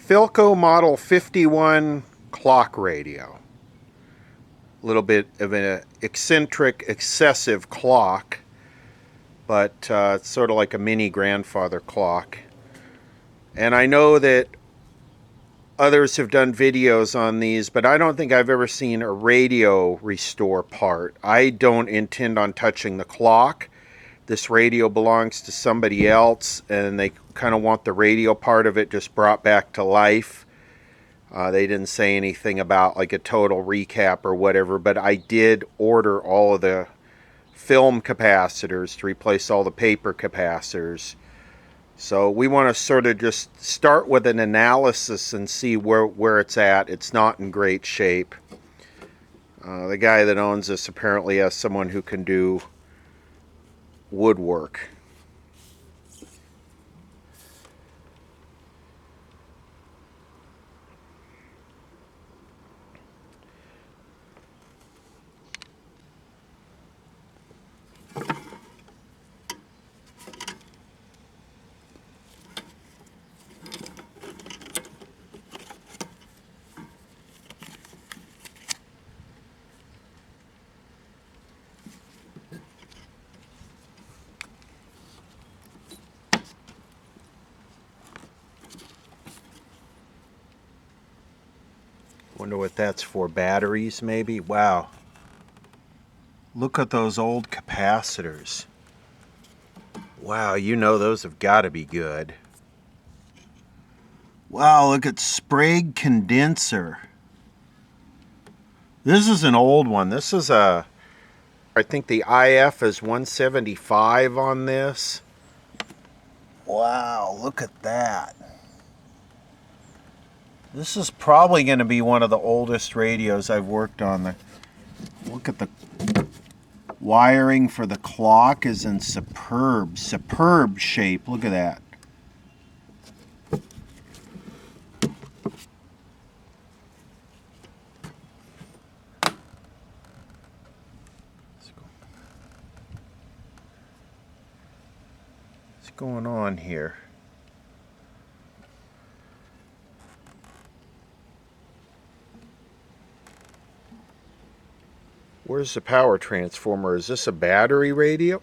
Philco Model 51 clock radio. A little bit of an eccentric, excessive clock, but it's sort of like a mini grandfather clock. And I know that others have done videos on these, but I don't think I've ever seen a radio restore part. I don't intend on touching the clock. This radio belongs to somebody else, and they kind of want the radio part of it just brought back to life. They didn't say anything about like a total recap or whatever, but I did order all of the film capacitors to replace all the paper capacitors. So we want to sort of just start with an analysis and see where it's at. It's not in great shape. The guy that owns this apparently has someone who can do woodwork. Wonder what that's for. Batteries, maybe? Wow. Look at those old capacitors. Wow, you know those have got to be good. Wow, look at Sprague condenser. This is an old one. This is I think the IF is 175 on this. Wow, look at that. This is probably going to be one of the oldest radios I've worked on. Look at the wiring for the clock is in superb shape. Look at that. What's going on here? Where's the power transformer? Is this a battery radio?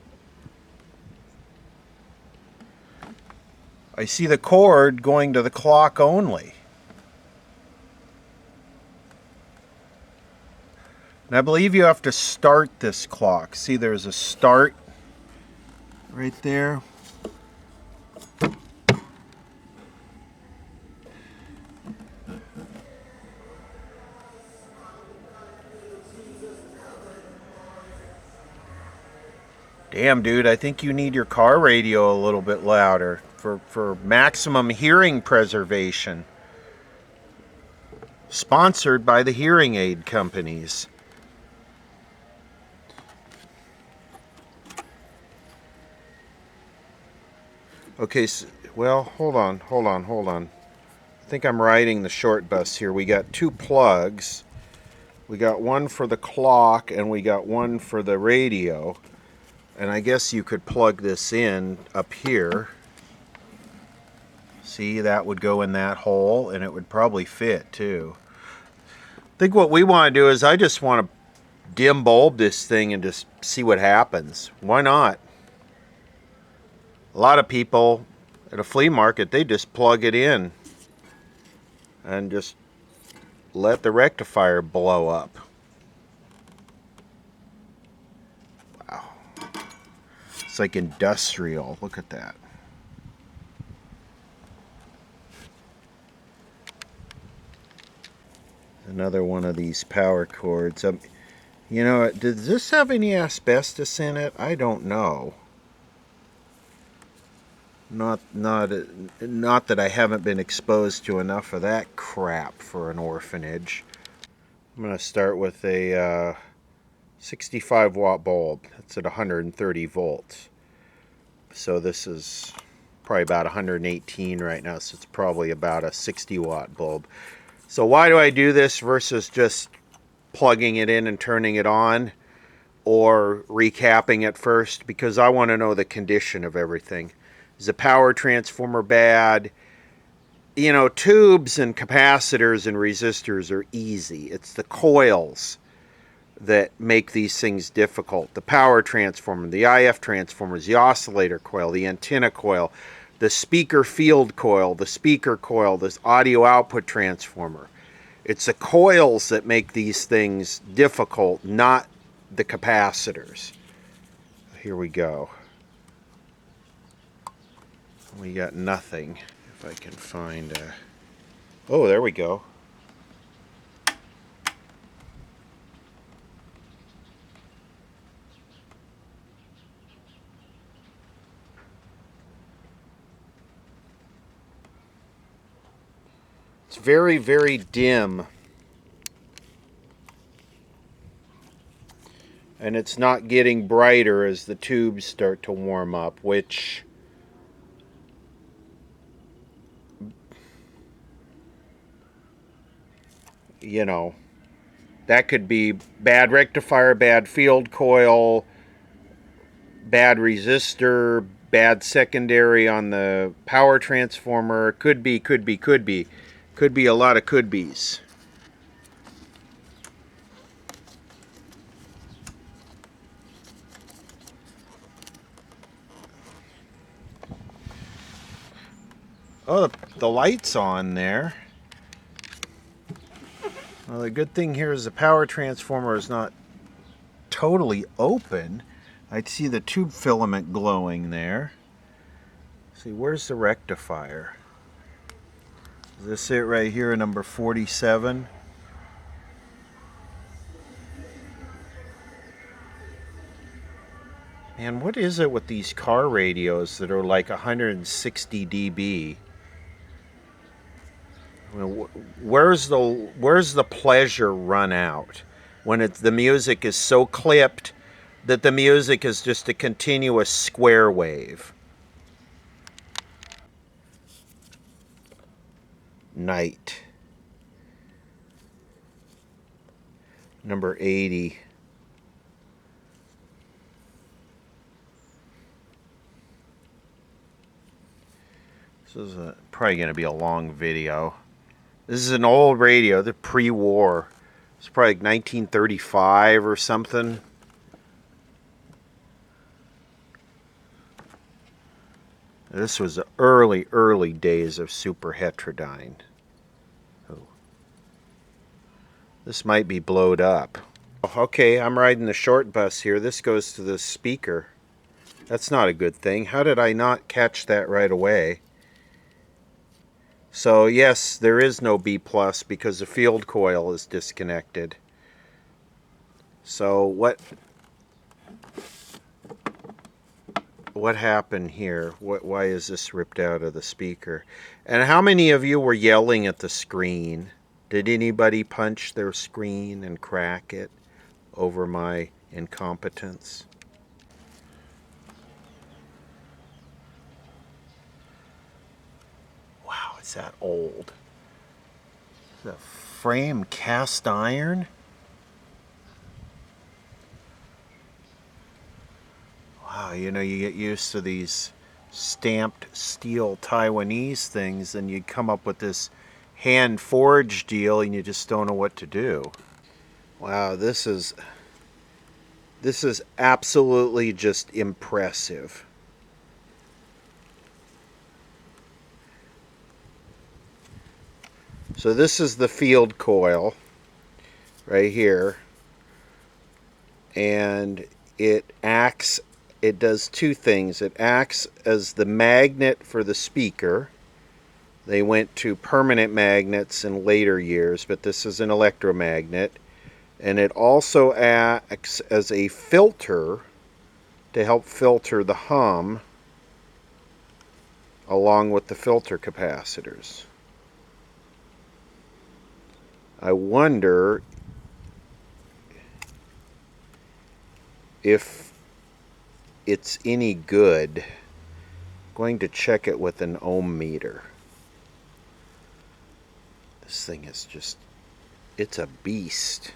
I see the cord going to the clock only. And I believe you have to start this clock. See, there's a start right there. Damn, dude, I think you need your car radio a little bit louder for maximum hearing preservation. Sponsored by the hearing aid companies. Okay, so, well, hold on. I think I'm riding the short bus here. We got two plugs. We got one for the clock and we got one for the radio. And I guess you could plug this in up here. See, that would go in that hole and it would probably fit too. I think what we want to do is I just want to dim bulb this thing and just see what happens. Why not? A lot of people at a flea market, they just plug it in and just let the rectifier blow up. Wow. It's like industrial. Look at that. Another one of these power cords. You know, does this have any asbestos in it? I don't know. Not that I haven't been exposed to enough of that crap for an orphanage. I'm going to start with a 65 watt bulb. That's at 130 volts. So this is probably about 118 right now, so it's probably about a 60 watt bulb. So why do I do this versus just plugging it in and turning it on or recapping it first? Because I want to know the condition of everything. Is the power transformer bad? you know, tubes and capacitors and resistors are easy. It's the coils that make these things difficult. The power transformer, the IF transformers, the oscillator coil, the antenna coil, the speaker field coil, the speaker coil, this audio output transformer. It's the coils that make these things difficult, not the capacitors. Here we go. We got nothing. If I can find a... Oh, there we go. It's very, very dim. And it's not getting brighter as the tubes start to warm up, which... you know, that could be bad rectifier, bad field coil, bad resistor, bad secondary on the power transformer. Could be. Could be a lot of could be's. Oh, the light's on there. Well, the good thing here is the power transformer is not totally open. I see the tube filament glowing there. See, where's the rectifier? Is this it right here, number 47? Man, what is it with these car radios that are like 160 dB? Where's the pleasure run out when the music is so clipped that the music is just a continuous square wave? Night. Number 80. This is probably going to be a long video. This is an old radio, the pre-war. It's probably like 1935 or something. This was the early days of Superheterodyne. Oh. This might be blowed up. Okay, I'm riding the short bus here. This goes to the speaker. That's not a good thing. How did I not catch that right away? So yes, there is no B+ because the field coil is disconnected. So what happened here? Why is this ripped out of the speaker? And how many of you were yelling at the screen? Did anybody punch their screen and crack it over my incompetence? Wow, it's that old. The frame cast iron? Wow, you know, you get used to these stamped steel Taiwanese things and you come up with this hand forged deal and you just don't know what to do. Wow, this is absolutely just impressive. So this is the field coil right here, and it does two things. It acts as the magnet for the speaker. They went to permanent magnets in later years, but this is an electromagnet. And it also acts as a filter to help filter the hum along with the filter capacitors. I wonder if it's any good. I'm going to check it with an ohm meter. This thing is just, it's a beast.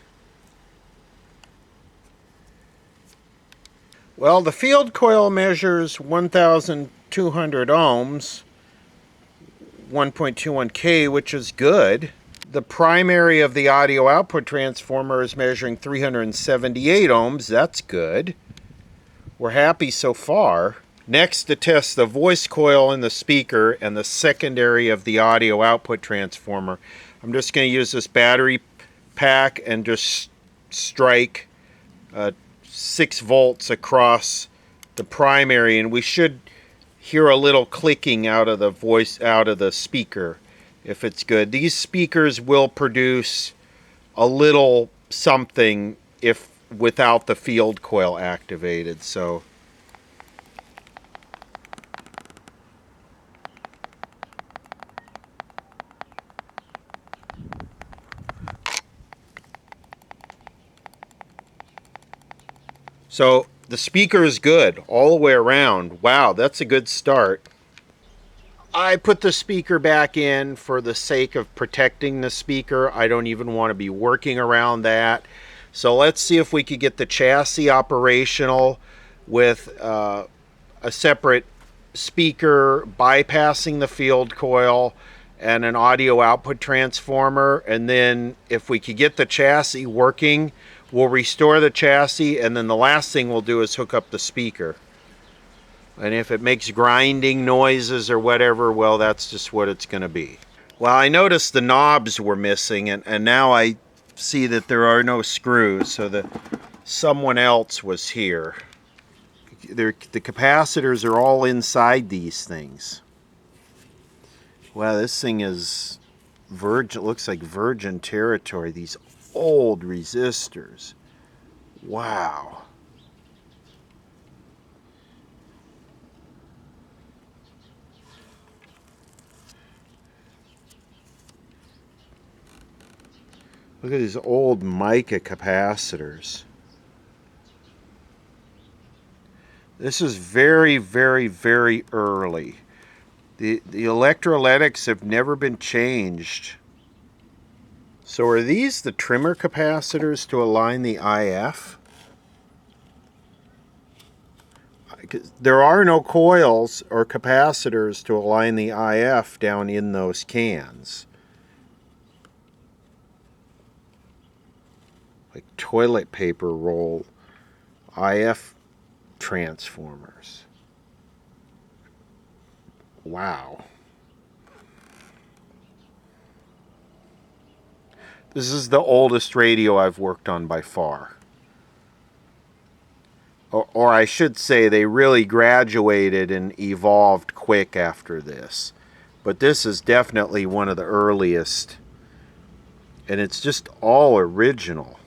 Well, the field coil measures 1,200 ohms 1.21K, which is good. The primary of the audio output transformer is measuring 378 ohms. That's good. We're happy so far. Next, to test the voice coil in the speaker and the secondary of the audio output transformer, I'm just going to use this battery pack and just strike 6 volts across the primary, and we should hear a little clicking out of the speaker if it's good. These speakers will produce a little something if without the field coil activated. So the speaker is good all the way around. Wow, that's a good start. I put the speaker back in for the sake of protecting the speaker. I don't even want to be working around that. So let's see if we could get the chassis operational with a separate speaker bypassing the field coil and an audio output transformer. And then if we could get the chassis working, we'll restore the chassis, and then the last thing we'll do is hook up the speaker. And if it makes grinding noises or whatever, well, that's just what it's going to be. Well, I noticed the knobs were missing, and now I see that there are no screws, so that someone else was here. The capacitors are all inside these things. Wow, this thing is virgin. It looks like virgin territory. These old resistors. Wow. Look at these old mica capacitors. This is very, very, very early. The electrolytics have never been changed. So are these the trimmer capacitors to align the IF? There are no coils or capacitors to align the IF down in those cans. Like toilet paper roll IF transformers. Wow. This is the oldest radio I've worked on by far. Or I should say they really graduated and evolved quick after this. But this is definitely one of the earliest. And it's just all original.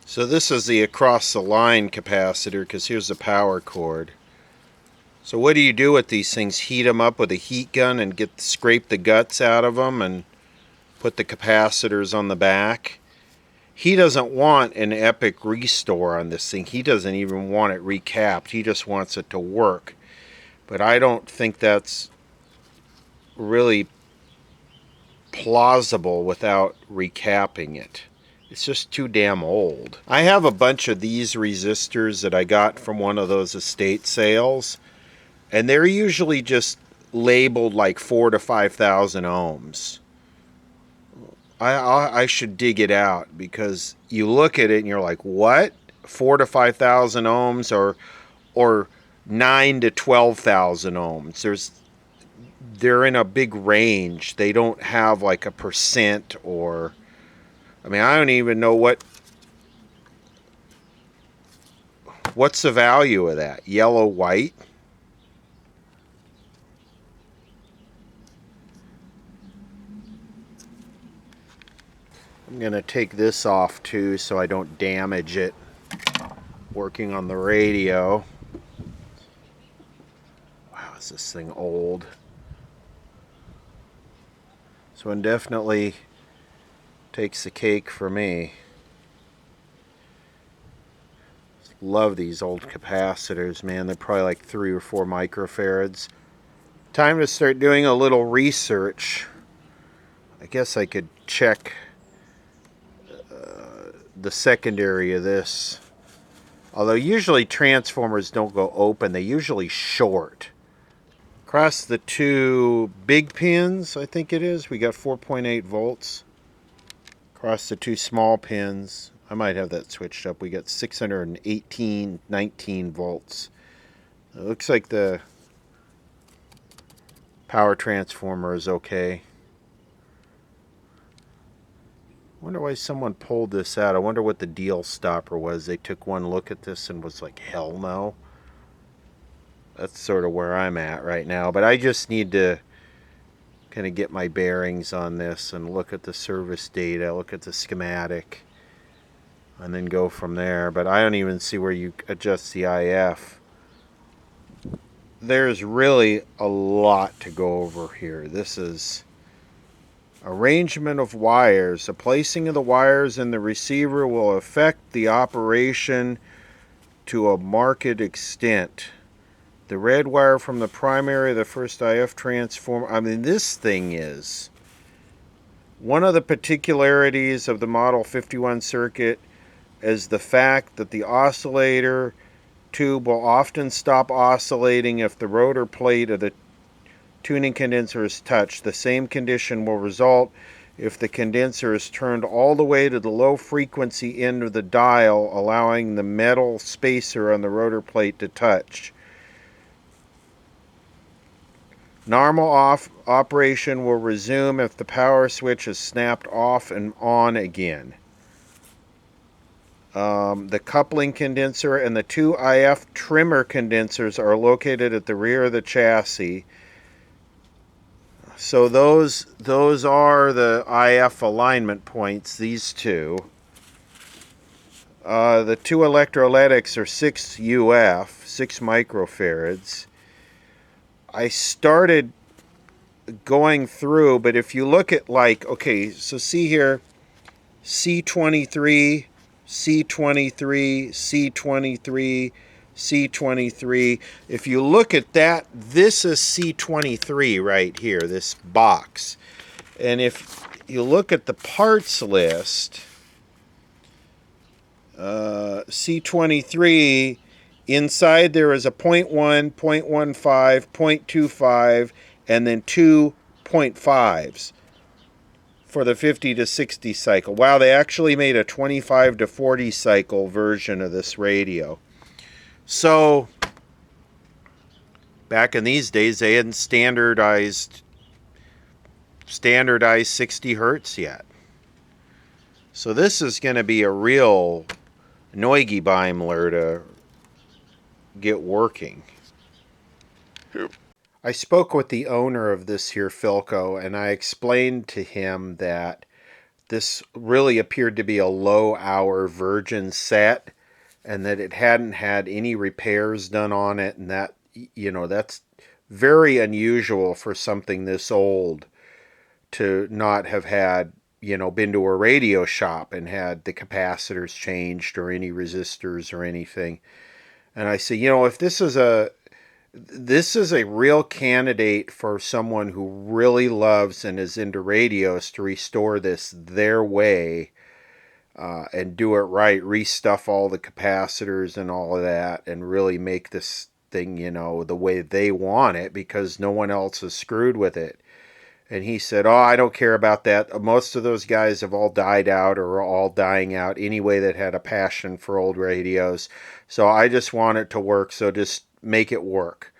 So this is the across the line capacitor, because here's the power cord. So what do you do with these things? Heat them up with a heat gun and scrape the guts out of them and put the capacitors on the back? He doesn't want an epic restore on this thing. He doesn't even want it recapped. He just wants it to work. But I don't think that's really plausible without recapping it. It's just too damn old. I have a bunch of these resistors that I got from one of those estate sales, and they're usually just labeled like 4,000 to 5,000 ohms. I should dig it out, because you look at it and you're like, what? 4,000 to 5,000 ohms or 9,000 to 12,000 ohms. They're in a big range. They don't have like a percent or... I mean, I don't even know what's the value of that? Yellow, white? I'm going to take this off too so I don't damage it working on the radio. Wow, is this thing old? So I'm definitely takes the cake for me. Love these old capacitors, man. They're probably like 3 or 4 microfarads. Time to start doing a little research. I guess I could check the secondary of this. Although usually transformers don't go open, they usually short. Across the 2 big pins, I think it is, we got 4.8 volts. Across the 2 small pins, I might have that switched up, we got 618, 19 volts. It looks like the power transformer is okay. I wonder why someone pulled this out. I wonder what the deal stopper was. They took one look at this and was like, hell no. That's sort of where I'm at right now. But I just need to kind of get my bearings on this and look at the service data, look at the schematic, and then go from there. But I don't even see where you adjust the IF. There's really a lot to go over here. This is arrangement of wires. The placing of the wires in the receiver will affect the operation to a marked extent. The red wire from the primary of the first IF transformer. I mean, this thing is one of the particularities of the Model 51 circuit is the fact that the oscillator tube will often stop oscillating if the rotor plate of the tuning condenser is touched. The same condition will result if the condenser is turned all the way to the low frequency end of the dial, allowing the metal spacer on the rotor plate to touch. Normal operation will resume if the power switch is snapped off and on again. The coupling condenser and the 2 IF trimmer condensers are located at the rear of the chassis. So those are the IF alignment points, these 2. The 2 electrolytics are 6 UF, 6 microfarads. I started going through, but if you look at like, okay, so see here, C23, C23, C23, C23. If you look at that, this is C23 right here, this box. And if you look at the parts list, C23, inside there is a 0.1, 0.15, 0.25, and then 2 0.5s for the 50 to 60 cycle. Wow, they actually made a 25 to 40 cycle version of this radio. So, back in these days, they hadn't standardized 60 hertz yet. So this is going to be a real Neugebeimler to get working. I spoke with the owner of this here Philco, and I explained to him that this really appeared to be a low-hour virgin set, and that it hadn't had any repairs done on it, and that, you know, that's very unusual for something this old to not have had, you know, been to a radio shop and had the capacitors changed or any resistors or anything. And I say, you know, if this is a real candidate for someone who really loves and is into radios to restore this their way, and do it right, restuff all the capacitors and all of that, and really make this thing, you know, the way they want it, because no one else has screwed with it. And he said, oh, I don't care about that. Most of those guys have all died out or are all dying out anyway that had a passion for old radios. So I just want it to work, so just make it work.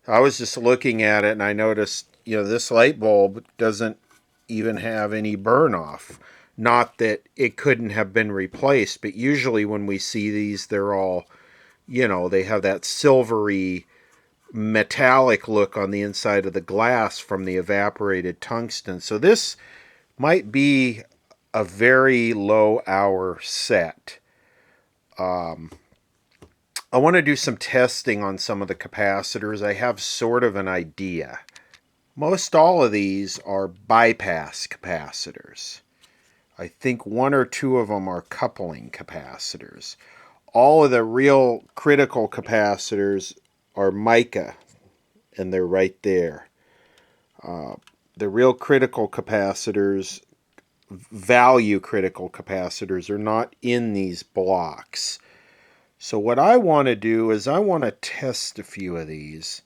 I was just looking at it and I noticed, you know, this light bulb doesn't even have any burn off. Not that it couldn't have been replaced, but usually when we see these, they're all, you know, they have that silvery metallic look on the inside of the glass from the evaporated tungsten. So this might be a very low hour set. I want to do some testing on some of the capacitors. I have sort of an idea. Most all of these are bypass capacitors. I think one or two of them are coupling capacitors. All of the real critical capacitors are mica, and they're right there. The real critical capacitors, value critical capacitors, are not in these blocks. So what I want to do is I want to test a few of these,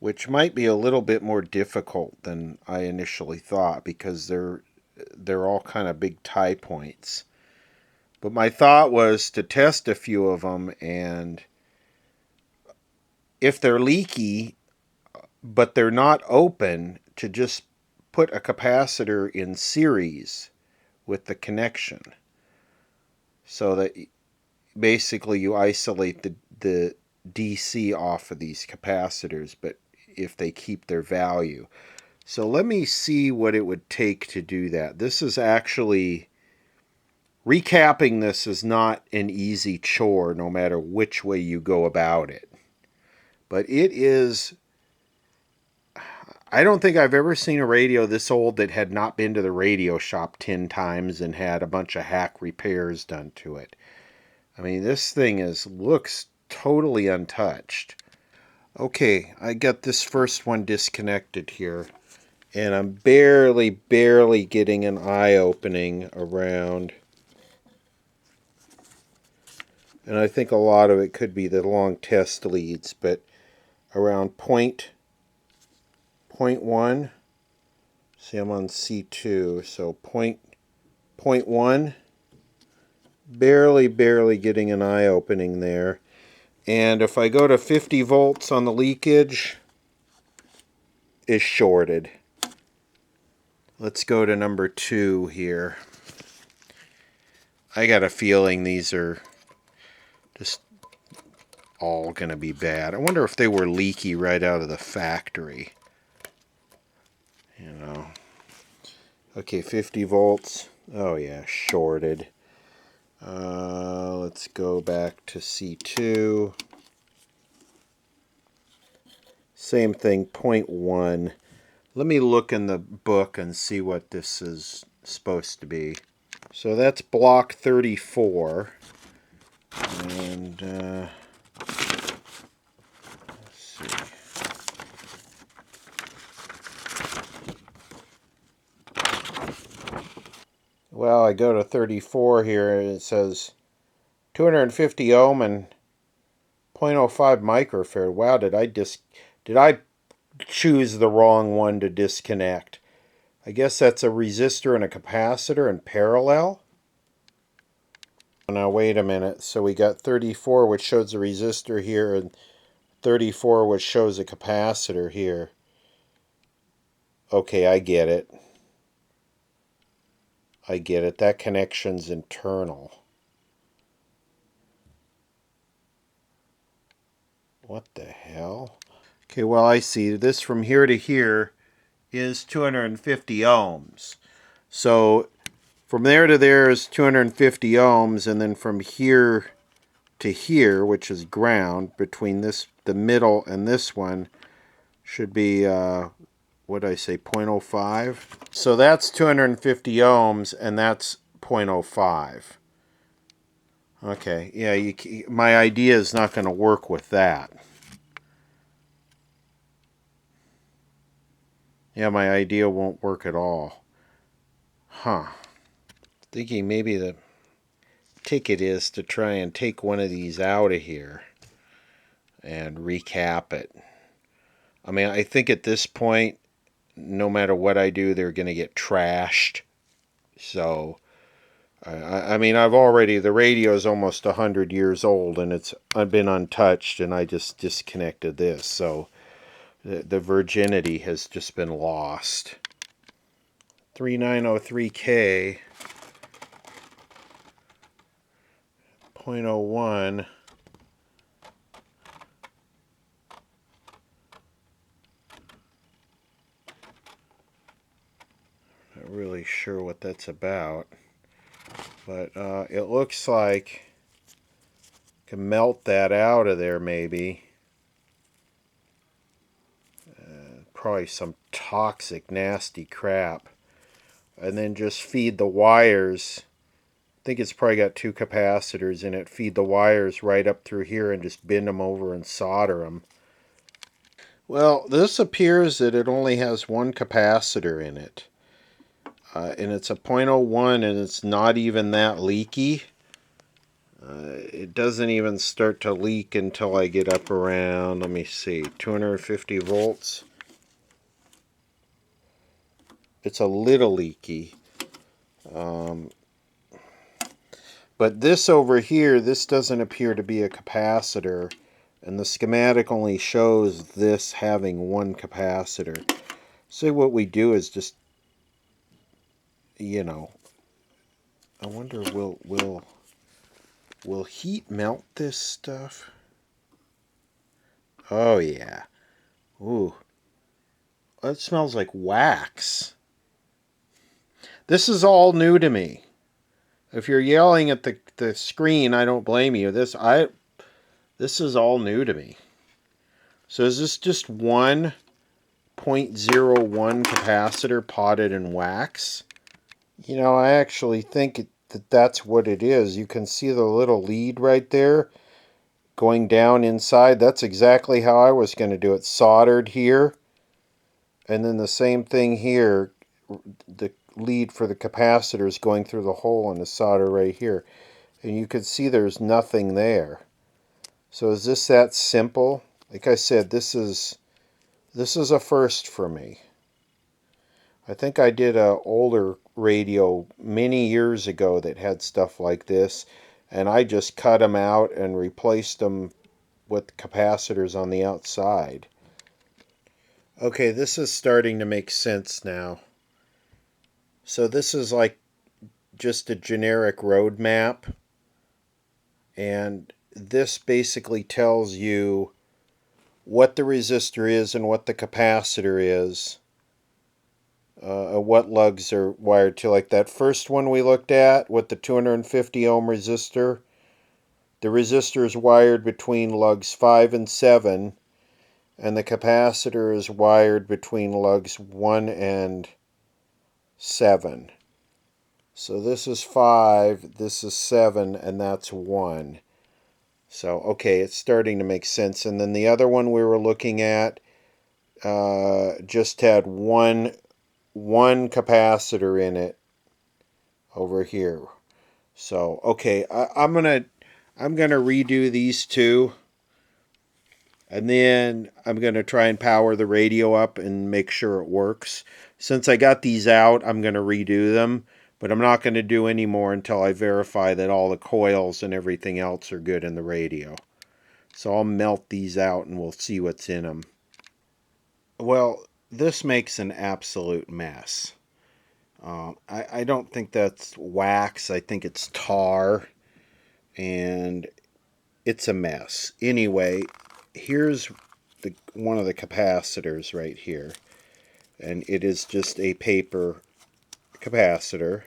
which might be a little bit more difficult than I initially thought because they're all kind of big tie points. But my thought was to test a few of them, and if they're leaky but they're not open, to just put a capacitor in series with the connection so that basically you isolate the DC off of these capacitors, but if they keep their value. So let me see what it would take to do that. This is actually, recapping this is not an easy chore no matter which way you go about it. But it is, I don't think I've ever seen a radio this old that had not been to the radio shop 10 times and had a bunch of hack repairs done to it. I mean, this thing looks totally untouched. Okay, I got this first one disconnected here, and I'm barely getting an eye opening around. And I think a lot of it could be the long test leads, but around point 1, see, I'm on C2, so point 1, barely getting an eye opening there. And if I go to 50 volts on the leakage, is shorted. Let's go to number 2 here. I got a feeling these are just all going to be bad. I wonder if they were leaky right out of the factory. You know. Okay, 50 volts. Oh yeah, shorted. Let's go back to C2. Same thing, point 1. Let me look in the book and see what this is supposed to be. So that's block 34. And let's see. Well, I go to 34 here and it says 250 ohm and 0.05 microfarad. Wow, did I choose the wrong one to disconnect? I guess that's a resistor and a capacitor in parallel. Now wait a minute. So we got 34, which shows a resistor here, and 34, which shows a capacitor here. Okay, I get it. That connection's internal. What the hell? Okay, well, I see. This from here to here is 250 ohms. So from there to there is 250 ohms, and then from here to here, which is ground, between the middle and this one, should be, what did I say, 0.05? So that's 250 ohms, and that's 0.05. Okay, yeah, my idea is not going to work with that. Yeah, my idea won't work at all. Huh. Thinking maybe the ticket is to try and take one of these out of here and recap it. I mean, I think at this point, no matter what I do, they're going to get trashed. So, I mean, the radio is almost 100 years old, and it's been untouched, and I just disconnected this. So, the virginity has just been lost. 3903K, 0.01. Not really sure what that's about, but it looks like I can melt that out of there maybe. Probably some toxic, nasty crap. and then just feed the wires. I think it's probably got 2 capacitors in it. Feed the wires right up through here and just bend them over and solder them. Well, this appears that it only has 1 capacitor in it. And it's a 0.01 and it's not even that leaky. It doesn't even start to leak until I get up around, let me see, 250 volts. It's a little leaky. But this over here, this doesn't appear to be a capacitor. And the schematic only shows this having 1 capacitor. So what we do is just, you know, I wonder will heat melt this stuff? Oh yeah. Ooh. That smells like wax. This is all new to me. If you're yelling at the screen, I don't blame you. This is all new to me. So is this just 1.01 capacitor potted in wax? You know, I actually think that that's what it is. You can see the little lead right there going down inside. That's exactly how I was going to do it. Soldered here. And then the same thing here. The lead for the capacitor is going through the hole in the solder right here. And you can see there's nothing there. So is this that simple? Like I said, this is a first for me. I think I did an older radio many years ago that had stuff like this, and I just cut them out and replaced them with capacitors on the outside. Okay, this is starting to make sense now. So this is like just a generic road map, and this basically tells you what the resistor is and what the capacitor is. What lugs are wired to. Like that first one we looked at with the 250 ohm resistor, the resistor is wired between lugs 5 and 7, and the capacitor is wired between lugs 1 and 7. So this is 5, this is 7, and that's 1. So, okay, it's starting to make sense. And then the other one we were looking at just had one capacitor in it over here. So okay, I'm gonna redo these two, and then I'm gonna try and power the radio up and make sure it works. Since I got these out, I'm gonna redo them, but I'm not gonna do any more until I verify that all the coils and everything else are good in the radio. So I'll melt these out and we'll see what's in them. Well, this makes an absolute mess. I don't think that's wax. I think it's tar. And it's a mess. Anyway, here's one of the capacitors right here. And it is just a paper capacitor.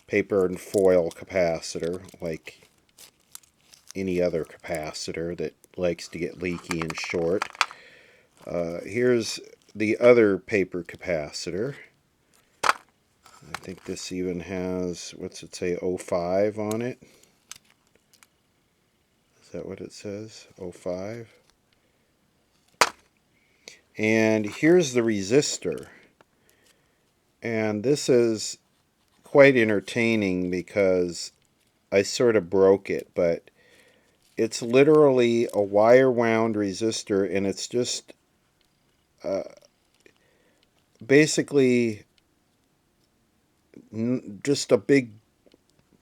Paper and foil capacitor, like any other capacitor that likes to get leaky and short. Here's the other paper capacitor. I think this even has, what's it say, 05 on it? Is that what it says? 05? And here's the resistor. And this is quite entertaining because I sort of broke it, but it's literally a wire wound resistor, and it's just basically just a big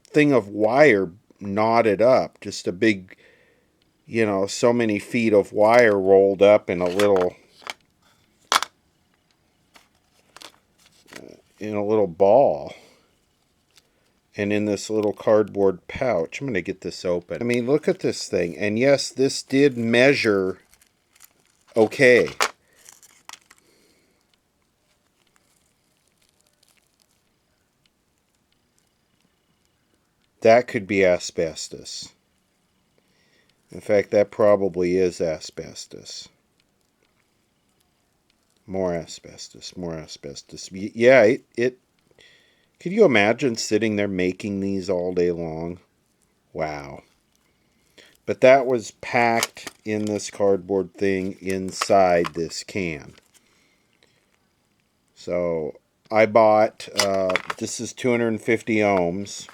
thing of wire knotted up, just a big, you know, so many feet of wire rolled up in a little ball, and in this little cardboard pouch. I'm going to get this open. I mean, look at this thing. And yes, this did measure okay. That could be asbestos. In fact, that probably is asbestos. More asbestos, more asbestos. Yeah, it could you imagine sitting there making these all day long? Wow. But that was packed in this cardboard thing inside this can. So I bought, this is 250 ohms.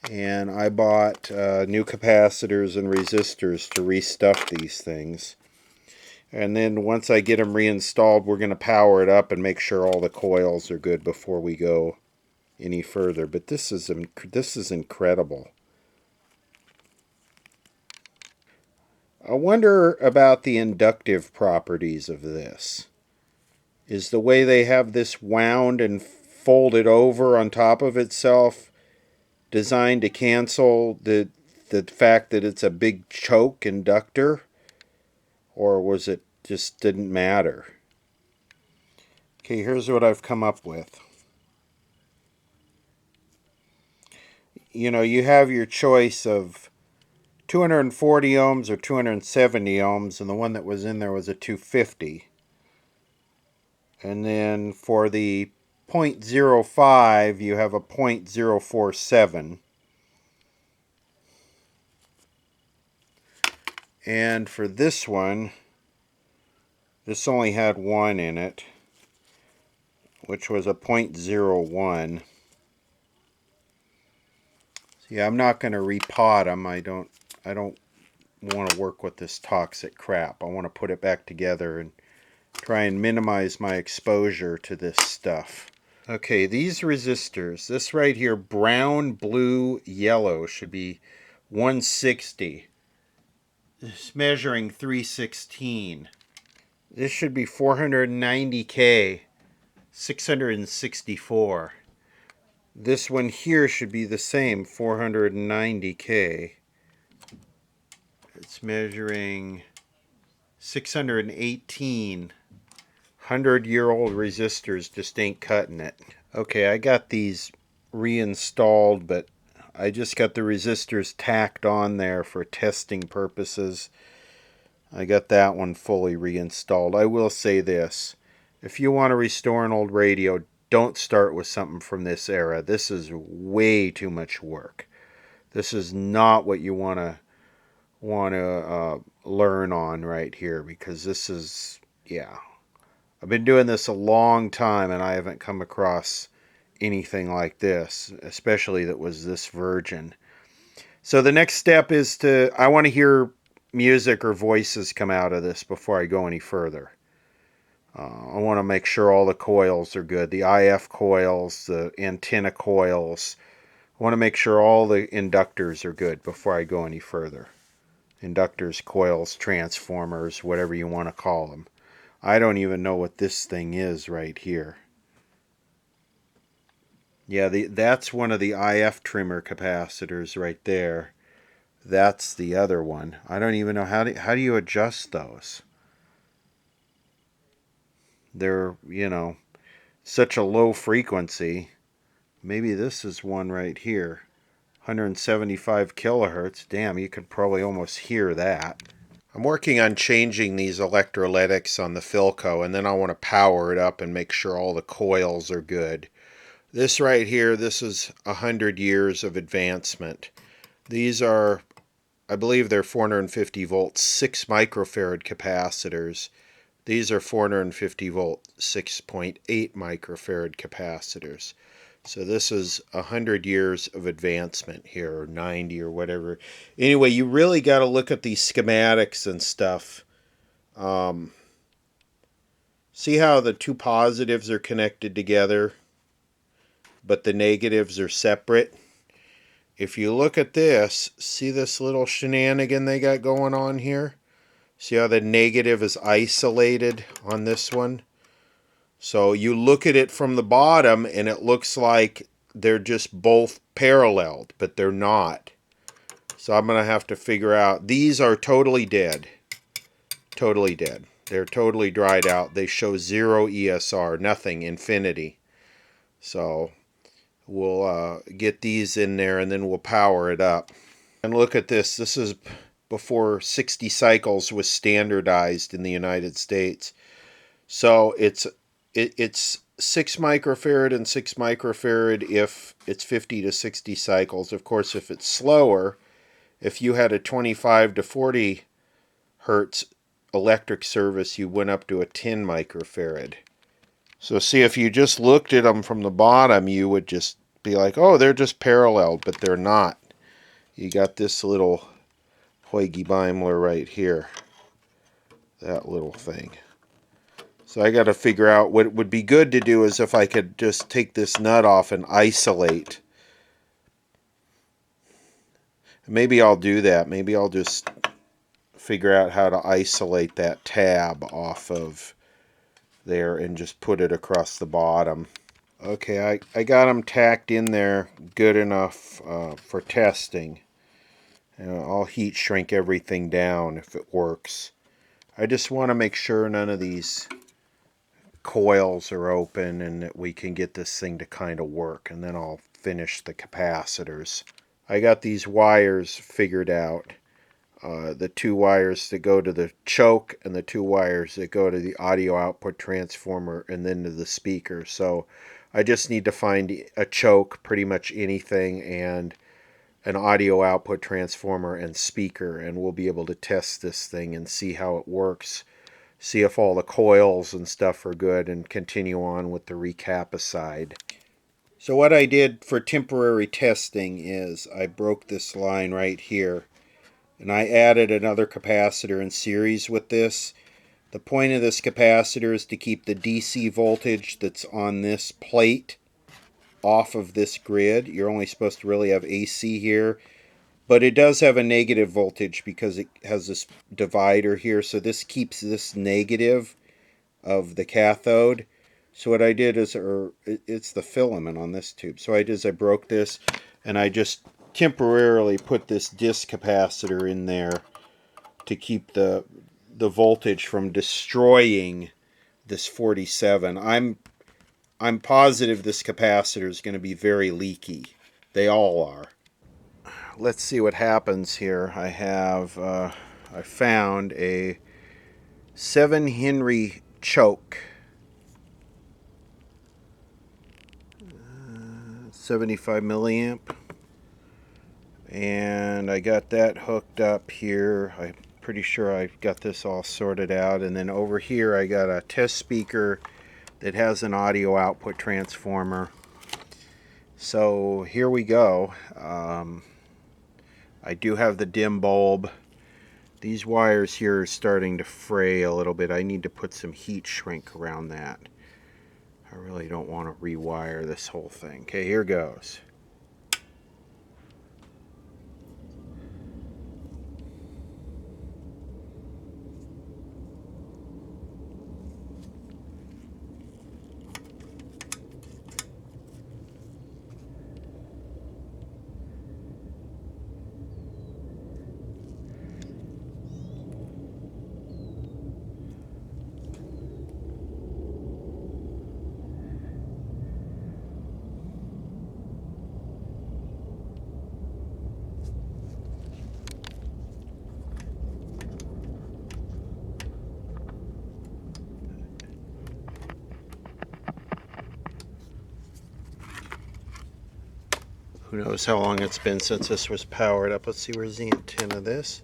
And I bought new capacitors and resistors to restuff these things. And then once I get them reinstalled, we're going to power it up and make sure all the coils are good before we go any further. But this is incredible. I wonder about the inductive properties of this. Is the way they have this wound and folded over on top of itself designed to cancel the fact that it's a big choke inductor? Or was it just didn't matter? Okay, here's what I've come up with. You know, you have your choice of 240 ohms or 270 ohms, and the one that was in there was a 250. And then for the 0.05, you have a 0.047. And for this one, this only had one in it, which was a 0.01. Yeah, I'm not going to repot them. I don't want to work with this toxic crap. I want to put it back together and try and minimize my exposure to this stuff. Okay, these resistors, this right here, brown, blue, yellow, should be 160. It's measuring 316. This should be 490K, 664. This one here should be the same, 490K. It's measuring 618. 100-year-old resistors just ain't cutting it. Okay, I got these reinstalled, but I just got the resistors tacked on there for testing purposes. I got that one fully reinstalled. I will say this. If you want to restore an old radio, don't start with something from this era. This is way too much work. This is not what you want to learn on right here, because this is, yeah. I've been doing this a long time and I haven't come across anything like this, especially that was this virgin. So the next step is I want to hear music or voices come out of this before I go any further. I want to make sure all the coils are good. The IF coils, the antenna coils. I want to make sure all the inductors are good before I go any further. Inductors, coils, transformers, whatever you want to call them. I don't even know what this thing is right here. Yeah, that's one of the IF trimmer capacitors right there. That's the other one. I don't even know how do you adjust those? They're, such a low frequency. Maybe this is one right here. 175 kilohertz. Damn, you could probably almost hear that. I'm working on changing these electrolytics on the Philco, and then I want to power it up and make sure all the coils are good. This right here, this is 100 years of advancement. These are, I believe they're 450 volt 6 microfarad capacitors. These are 450 volt 6.8 microfarad capacitors. So this is 100 years of advancement here, or 90 or whatever. Anyway, you really got to look at these schematics and stuff. See how the two positives are connected together, but the negatives are separate? If you look at this, see this little shenanigan they got going on here? See how the negative is isolated on this one? So you look at it from the bottom and it looks like they're just both paralleled, but they're not. So I'm going to have to figure out. These are totally dead. Totally dead. They're totally dried out. They show 0 ESR, nothing, infinity. So we'll get these in there and then we'll power it up. And look at this. This is before 60 cycles was standardized in the United States. So it's 6 microfarad and 6 microfarad if it's 50 to 60 cycles. Of course, if it's slower, if you had a 25 to 40 hertz electric service, you went up to a 10 microfarad. So see, if you just looked at them from the bottom, you would just be like, oh, they're just parallel, but they're not. You got this little Hoyge Beimler right here. That little thing. So I got to figure out what would be good to do is if I could just take this nut off and isolate. Maybe I'll do that. Maybe I'll just figure out how to isolate that tab off of there and just put it across the bottom. Okay, I got them tacked in there good enough for testing. I'll heat shrink everything down if it works. I just want to make sure none of these coils are open and that we can get this thing to kind of work, and then I'll finish the capacitors. I got these wires figured out. The 2 wires that go to the choke and the 2 wires that go to the audio output transformer and then to the speaker. So I just need to find a choke, pretty much anything, and an audio output transformer and speaker, and we'll be able to test this thing and see how it works, see if all the coils and stuff are good, and continue on with the recap aside. So what I did for temporary testing is I broke this line right here, and I added another capacitor in series with this. The point of this capacitor is to keep the DC voltage that's on this plate off of this grid. You're only supposed to really have AC here, but it does have a negative voltage because it has this divider here, so this keeps this negative of the cathode. So what I did is, it's the filament on this tube. So I did is I broke this and I just temporarily put this disc capacitor in there to keep the voltage from destroying this 47. I'm positive this capacitor is going to be very leaky. They all are. Let's see what happens here. I found a 7 Henry choke, 75 milliamp, and I got that hooked up here. I'm pretty sure I've got this all sorted out, and then over here I got a test speaker that has an audio output transformer. So here we go. I do have the dim bulb. These wires here are starting to fray a little bit. I need to put some heat shrink around that. I really don't want to rewire this whole thing. Okay, here goes. Who knows how long it's been since this was powered up. Let's see, where's the antenna of this?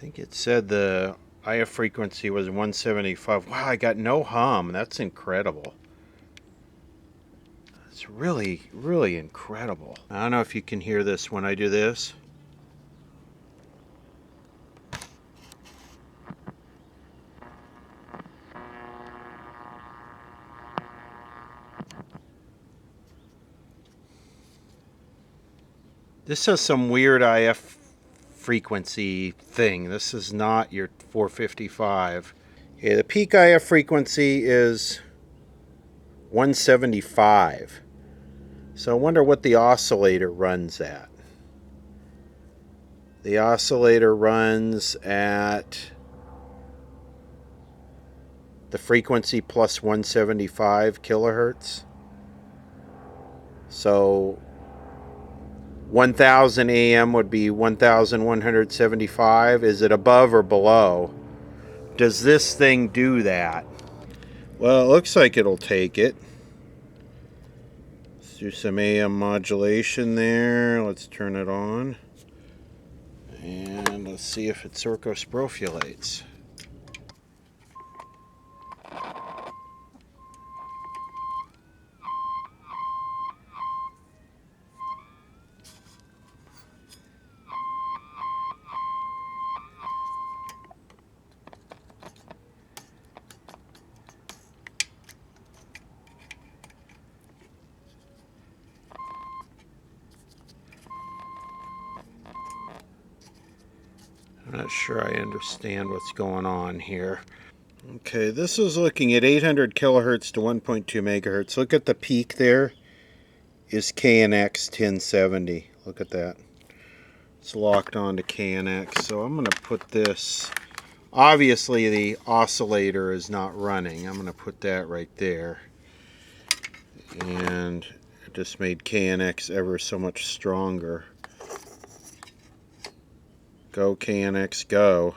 think it said the IF frequency was 175. Wow, I got no hum. That's incredible. It's really, really incredible. I don't know if you can hear this when I do this. This has some weird IF frequency thing. This is not your 455. Okay, the peak IF frequency is 175. So I wonder what the oscillator runs at. The oscillator runs at the frequency plus 175 kilohertz. So 1000 AM would be 1175. Is it above or below? Does this thing do that? Well, it looks like it'll take it. Let's do some AM modulation there. Let's turn it on. And let's see if it circosprofulates. I'm not sure I understand what's going on here. Okay, this is looking at 800 kilohertz to 1.2 megahertz. Look at the peak there is KNX 1070. Look at that. It's locked onto KNX. So I'm going to put this, obviously the oscillator is not running. I'm going to put that right there. And it just made KNX ever so much stronger. Go KNX, go.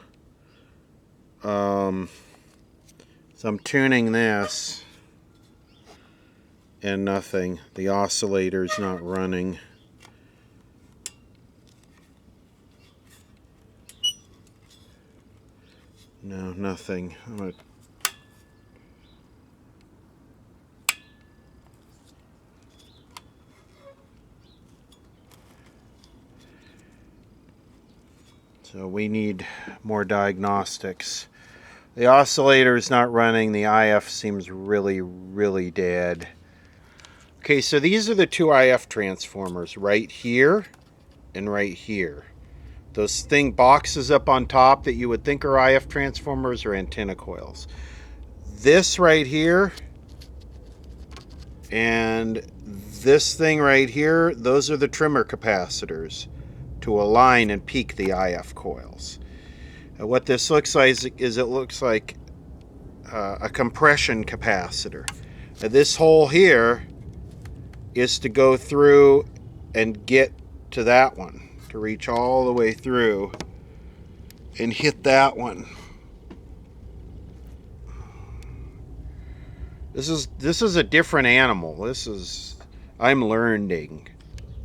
So I'm tuning this and nothing. The oscillator's not running. No, nothing. I'm gonna So we need more diagnostics. The oscillator is not running. The IF seems really, really dead. Okay, so these are the two IF transformers right here and right here. Those thing boxes up on top that you would think are IF transformers are antenna coils. This right here and this thing right here, those are the trimmer capacitors to align and peak the IF coils. What this looks like is it looks like a compression capacitor. This hole here is to go through and get to that one, to reach all the way through and hit that one. This is a different animal. I'm learning.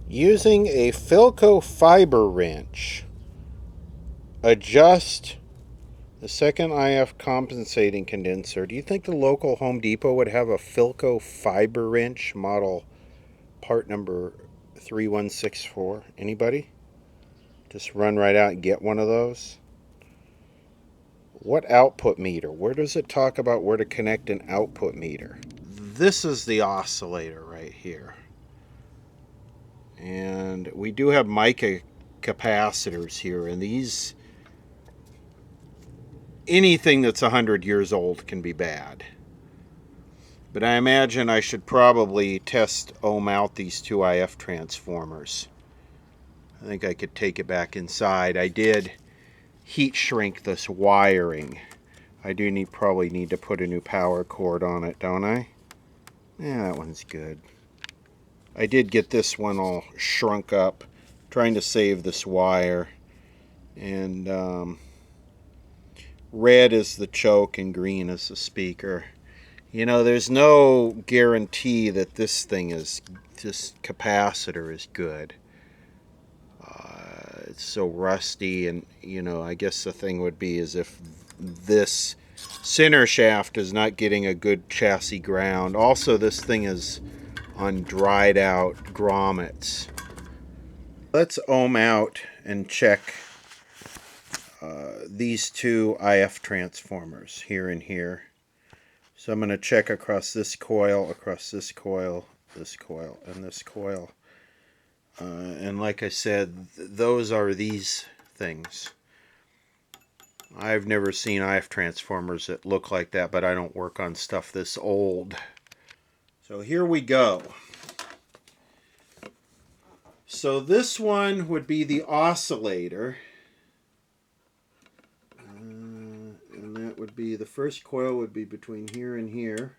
Using a Philco fiber wrench, adjust the second IF compensating condenser. Do you think the local Home Depot would have a Philco fiber wrench model part number 3164? Anybody? Just run right out and get one of those. What output meter? Where does it talk about where to connect an output meter? This is the oscillator right here. And we do have mica capacitors here, and these, anything that's 100 years old can be bad. But I imagine I should probably test ohm out these two IF transformers. I think I could take it back inside. I did heat shrink this wiring. I do probably need to put a new power cord on it, don't I? Yeah, that one's good. I did get this one all shrunk up, trying to save this wire. And red is the choke and green is the speaker. You know, there's no guarantee that this capacitor is good. it's so rusty, and you know, I guess the thing would be is if this center shaft is not getting a good chassis ground. Also, this thing is on dried out grommets. Let's ohm out and check these two IF transformers here and here. So I'm going to check across this coil, this coil, and this coil. And like I said, those are these things. I've never seen IF transformers that look like that, but I don't work on stuff this old. So here we go. So this one would be the oscillator. And that would be, the first coil would be between here and here.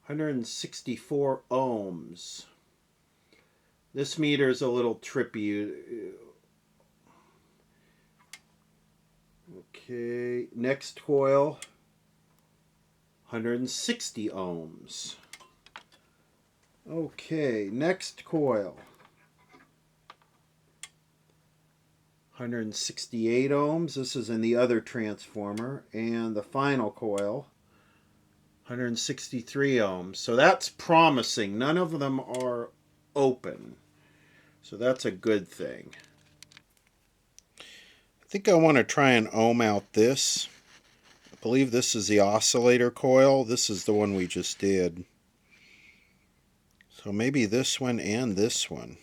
164 ohms. This meter is a little trippy. Okay, next coil, 160 ohms. Okay, next coil, 168 ohms. This is in the other transformer. And the final coil, 163 ohms. So that's promising. None of them are open. So that's a good thing. I think I want to try and ohm out this. I believe this is the oscillator coil. This is the one we just did. So maybe this one and this one.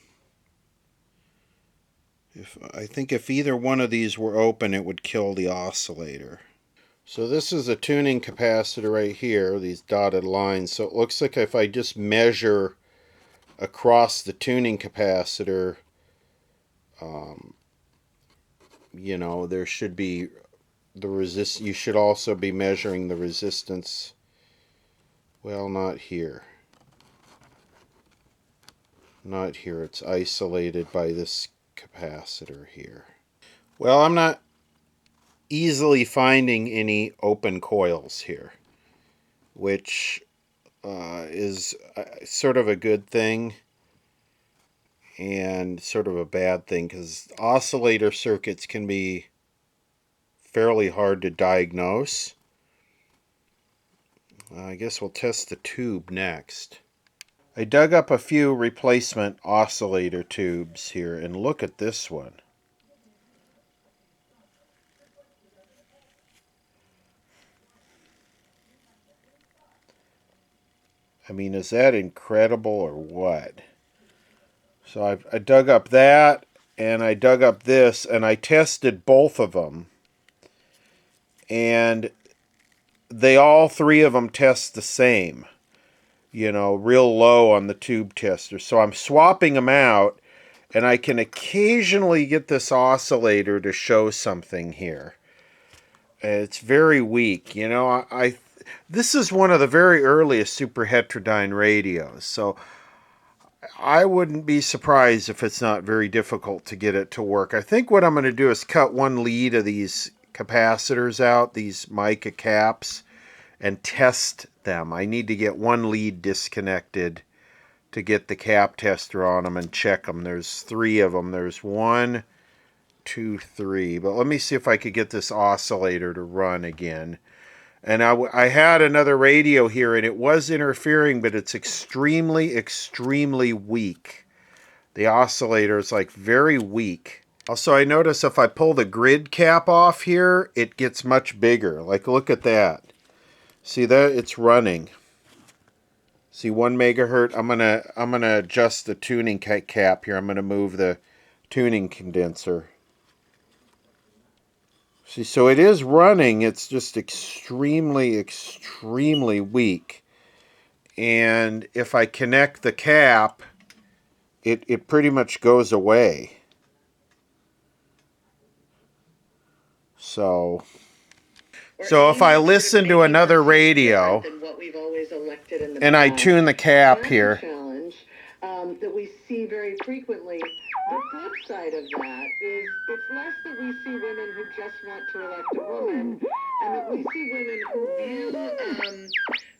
I think if either one of these were open, it would kill the oscillator. So this is a tuning capacitor right here, these dotted lines. So it looks like if I just measure across the tuning capacitor, you know, there should be the resist. You should also be measuring the resistance. Well, not here. Not here. It's isolated by this capacitor here. Well, I'm not easily finding any open coils here, which is sort of a good thing and sort of a bad thing, because oscillator circuits can be fairly hard to diagnose. I guess we'll test the tube next. I dug up a few replacement oscillator tubes here, and look at this one. I mean, is that incredible or what? So I dug up that, and I dug up this, and I tested both of them. And they all three of them test the same. You know, real low on the tube tester. So I'm swapping them out, and I can occasionally get this oscillator to show something here. It's very weak. You know, this is one of the very earliest superheterodyne radios, so I wouldn't be surprised if it's not very difficult to get it to work. I think what I'm going to do is cut one lead of these capacitors out, these mica caps, and test them. I need to get one lead disconnected to get the cap tester on them and check them. There's three of them. There's 1, 2, 3. But let me see if I could get this oscillator to run again. And I had another radio here, and it was interfering, but it's extremely, extremely weak. The oscillator is like very weak. Also, I notice if I pull the grid cap off here, it gets much bigger. Like, look at that. See that? It's running. See, 1 megahertz. I'm gonna adjust the tuning cap here. I'm gonna move the tuning condenser. See, so it is running. It's just extremely, extremely weak. And if I connect the cap, it pretty much goes away. So if I listen to another radio and I tune the cap here, that we see very frequently. The flip side of that is it's less that we see women who just want to elect a woman, and that we see women who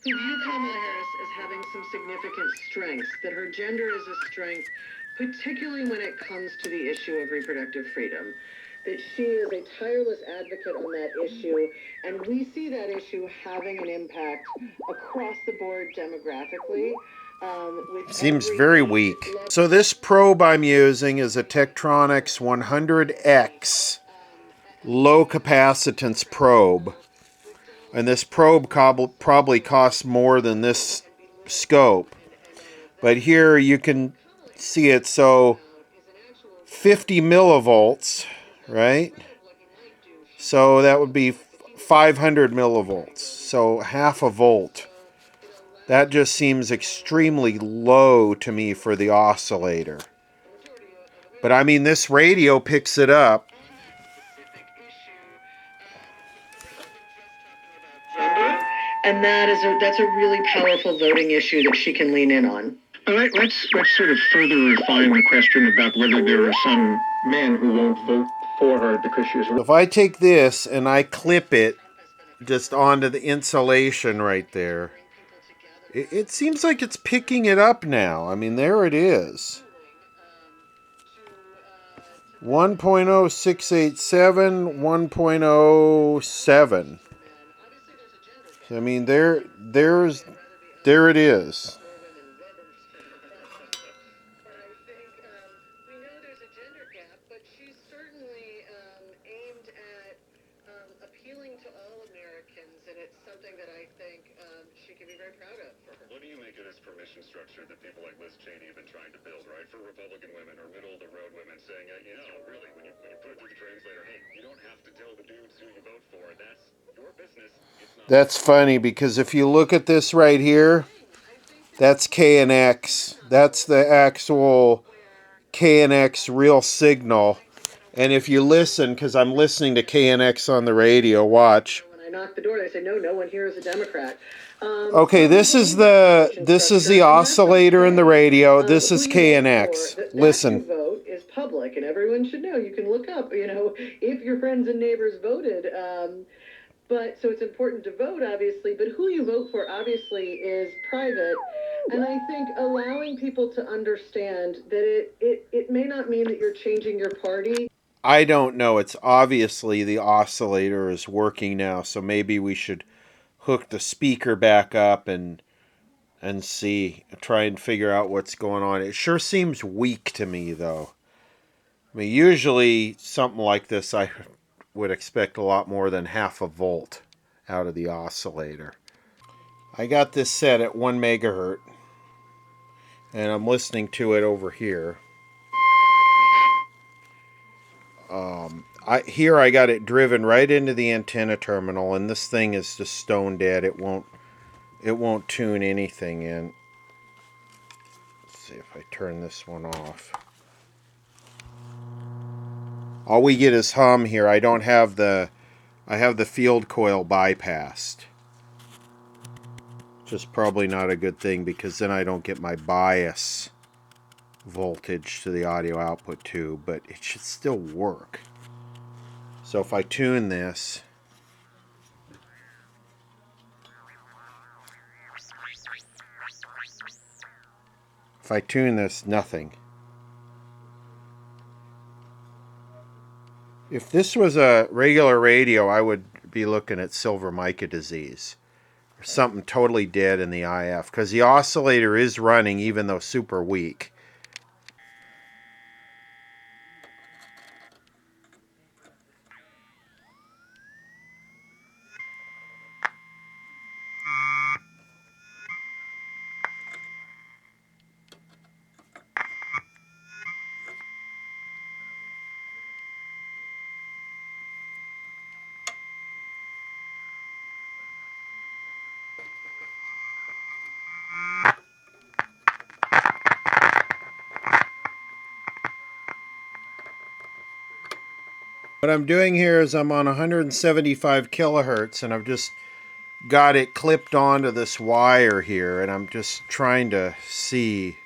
view Kamala Harris as having some significant strengths, that her gender is a strength, particularly when it comes to the issue of reproductive freedom. That she is a tireless advocate on that issue, and we see that issue having an impact across the board demographically. Seems very weak. So this probe I'm using is a Tektronix 100X low capacitance probe. And this probe probably costs more than this scope. But here you can see it. So 50 millivolts, right? So that would be 500 millivolts. So half a volt. That just seems extremely low to me for the oscillator. But I mean, this radio picks it up. And that's a really powerful voting issue that she can lean in on. All right, let's sort of further refine the question about whether there are some men who won't vote for her because she's. If I take this and I clip it just onto the insulation right there, it seems like it's picking it up now. I mean, there it is. 1.0687, 1.07. I mean, there it is. Appealing to all Americans, and it's something that I think she can be very proud of for her. What do you make of this permission structure that people like Liz Cheney have been trying to build, right? For Republican women or middle-of-the-road women saying, really, when you put it through the translator, hey, you don't have to tell the dudes who you vote for. That's your business. It's not. That's funny because if you look at this right here, that's K and X. That's the actual K and X real signal. And if you listen, because I'm listening to KNX on the radio, watch. When I knock the door, they say, no one here is a Democrat. Okay, this is the oscillator in the radio. This is KNX. Listen. That vote is public, and everyone should know. You can look up, if your friends and neighbors voted. But so it's important to vote, obviously, but who you vote for, obviously, is private. And I think allowing people to understand that it may not mean that you're changing your party. I don't know. It's obviously the oscillator is working now, so maybe we should hook the speaker back up and try and figure out what's going on. It sure seems weak to me, though. I mean, usually something like this, I would expect a lot more than half a volt out of the oscillator. I got this set at 1 megahertz, and I'm listening to it over here. Here I got it driven right into the antenna terminal, and this thing is just stone dead. It won't tune anything in. Let's see if I turn this one off. All we get is hum here. I have the field coil bypassed. Which is probably not a good thing because then I don't get my bias voltage to the audio output too, but it should still work. So if I tune this, nothing. If this was a regular radio, I would be looking at silver mica disease. Or something totally dead in the IF, because the oscillator is running even though super weak. What I'm doing here is I'm on 175 kilohertz and I've just got it clipped onto this wire here and I'm just trying to see.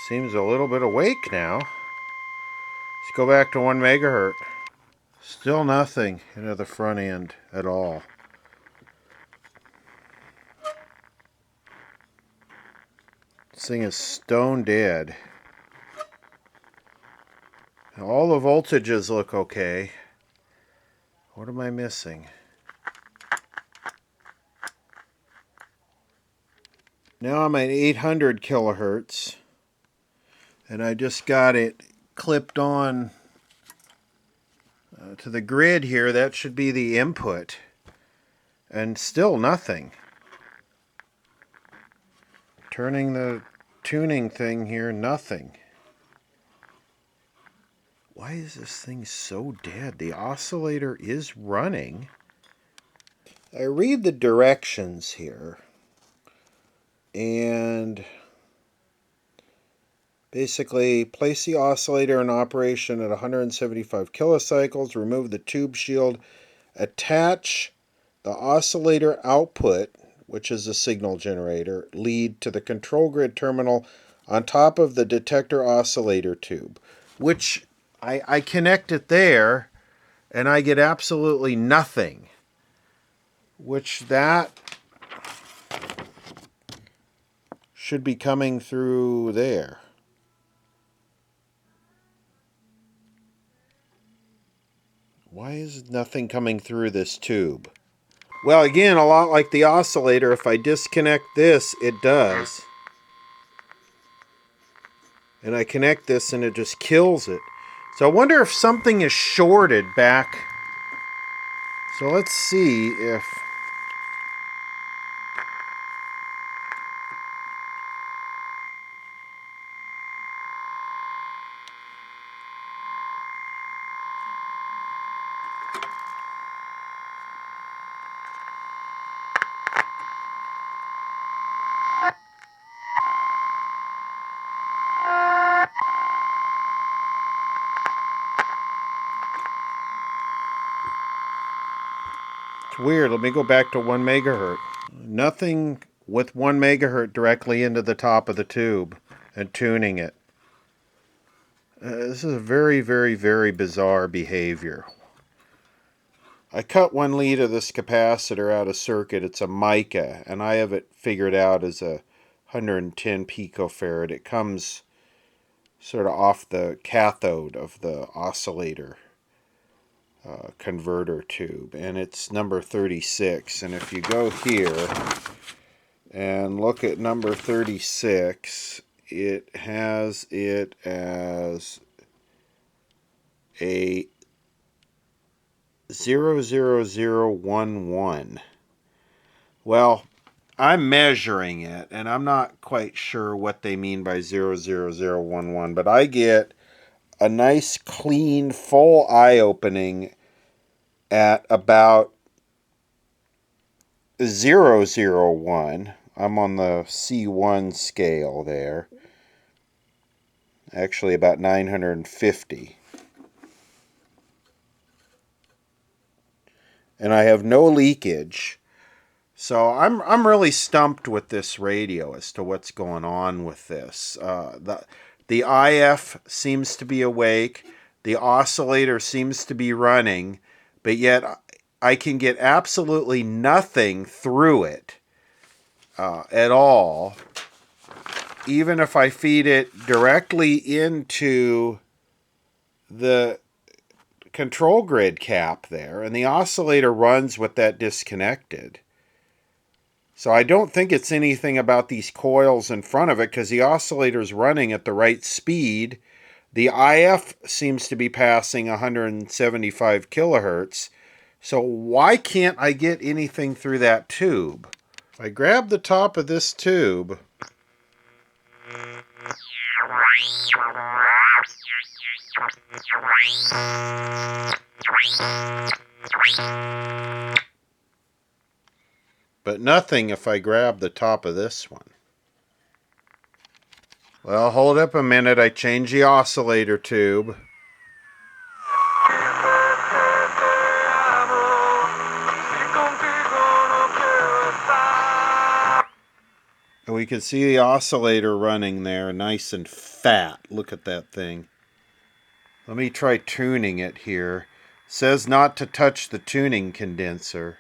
seems a little bit awake now. Let's go back to 1 megahertz. Still nothing into the front end at all. This thing is stone dead. All the voltages look okay. What am I missing? Now I'm at 800 kilohertz. And I just got it clipped on to the grid here. That should be the input. And still nothing. Turning the tuning thing here, nothing. Why is this thing so dead? The oscillator is running. I read the directions here. And basically, place the oscillator in operation at 175 kilocycles, remove the tube shield, attach the oscillator output, which is a signal generator, lead to the control grid terminal on top of the detector oscillator tube, which I connect it there, and I get absolutely nothing, which that should be coming through there. Why is nothing coming through this tube? Well, again, a lot like the oscillator, if I disconnect this, it does. And I connect this and it just kills it. So I wonder if something is shorted back. So let's see if... It's weird. Let me go back to 1 megahertz. Nothing with 1 megahertz directly into the top of the tube and tuning it. This is a very, very, very bizarre behavior. I cut 1 lead of this capacitor out of circuit. It's a mica, and I have it figured out as a 110 picofarad. It comes sort of off the cathode of the oscillator converter tube, and it's number 36. And if you go here and look at number 36, it has it as a 00011. Well, I'm measuring it, and I'm not quite sure what they mean by 00011, but I get a nice, clean, full eye opening at about 001. I'm on the C1 scale there. Actually, about 950. And I have no leakage. So I'm really stumped with this radio as to what's going on with this. The IF seems to be awake. The oscillator seems to be running, but yet I can get absolutely nothing through it at all. Even if I feed it directly into the control grid cap there, and the oscillator runs with that disconnected. So I don't think it's anything about these coils in front of it, because the oscillator's running at the right speed. The IF seems to be passing 175 kilohertz. So why can't I get anything through that tube? If I grab the top of this tube, but nothing if I grab the top of this one. Well, hold up a minute. I changed the oscillator tube. So we can see the oscillator running there, nice and fat. Look at that thing. Let me try tuning it here. It says not to touch the tuning condenser.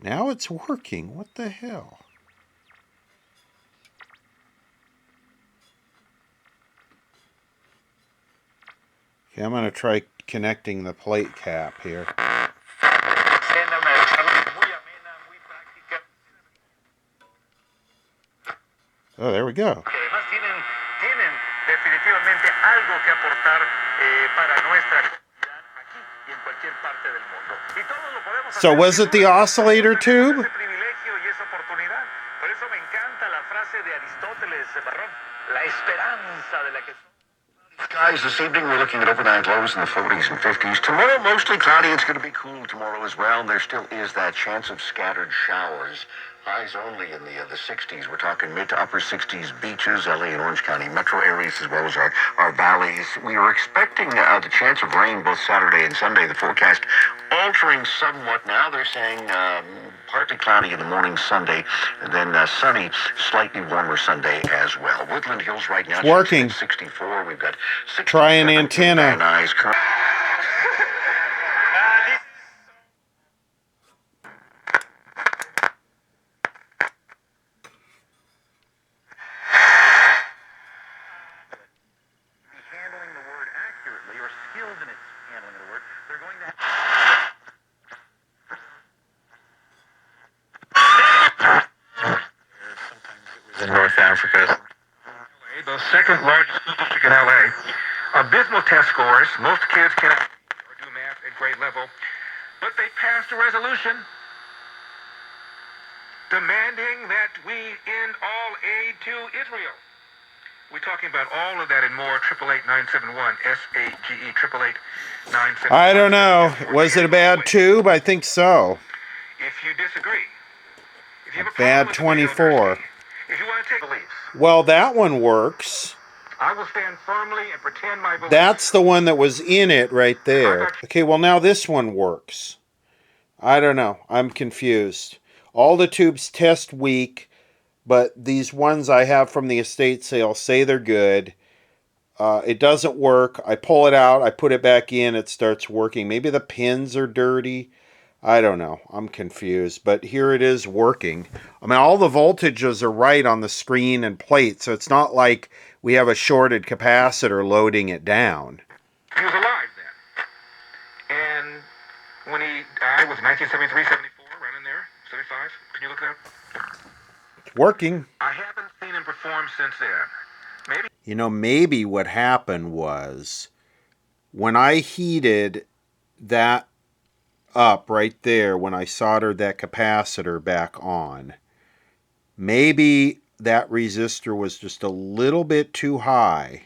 Now it's working. What the hell? Okay, I'm going to try connecting the plate cap here. Oh, there we go. Tienen definitivamente algo que aportar para nuestra comunidad aquí y en cualquier parte del mundo. Y todos lo podemos hacer. So was it the oscillator tube? Ese privilegio y esa oportunidad. Por eso me encanta la frase de Aristóteles, Barrón, la esperanza de la que... Skies this evening, we're looking at overnight lows in the 40s and 50s. Tomorrow, mostly cloudy. It's going to be cool tomorrow as well. There still is that chance of scattered showers. Highs only in the 60s. We're talking mid to upper 60s beaches, LA and Orange County metro areas, as well as our valleys. We are expecting the chance of rain both Saturday and Sunday. The forecast altering somewhat now. They're saying partly cloudy in the morning Sunday, and then sunny, slightly warmer Sunday as well. Woodland Hills right now. It's working. 64. We've got 67. Try an antenna. Nice. handling the word accurately or skilled in its handling of the word, they're going to In North Africa. the second largest school district in LA. Abysmal test scores. Most kids cannot or do math at grade level, but they passed a resolution demanding that we end all aid to Israel. We're talking about all of that and more. 888-971 SAGE 888-971. I don't know. Was it a bad tube? I think so. If you disagree, if you have a Bad problem with the 24. video, if you want to take beliefs, Well, that one works. I will stand firmly and pretend my beliefs. That's the one that was in it right there. Okay, well now this one works. I don't know. I'm confused. All the tubes test weak, but these ones I have from the estate sale say they're good. It doesn't work. I pull it out. I put it back in. It starts working. Maybe the pins are dirty. I don't know. I'm confused. But here it is working. I mean, all the voltages are right on the screen and plate, so it's not like we have a shorted capacitor loading it down. He was alive then. And when he died was 1973, 74, right in there, 75. Can you look it up? It's working. I haven't seen him perform since then. Maybe. You know, maybe what happened was when I heated that up right there, when I soldered that capacitor back on, maybe that resistor was just a little bit too high.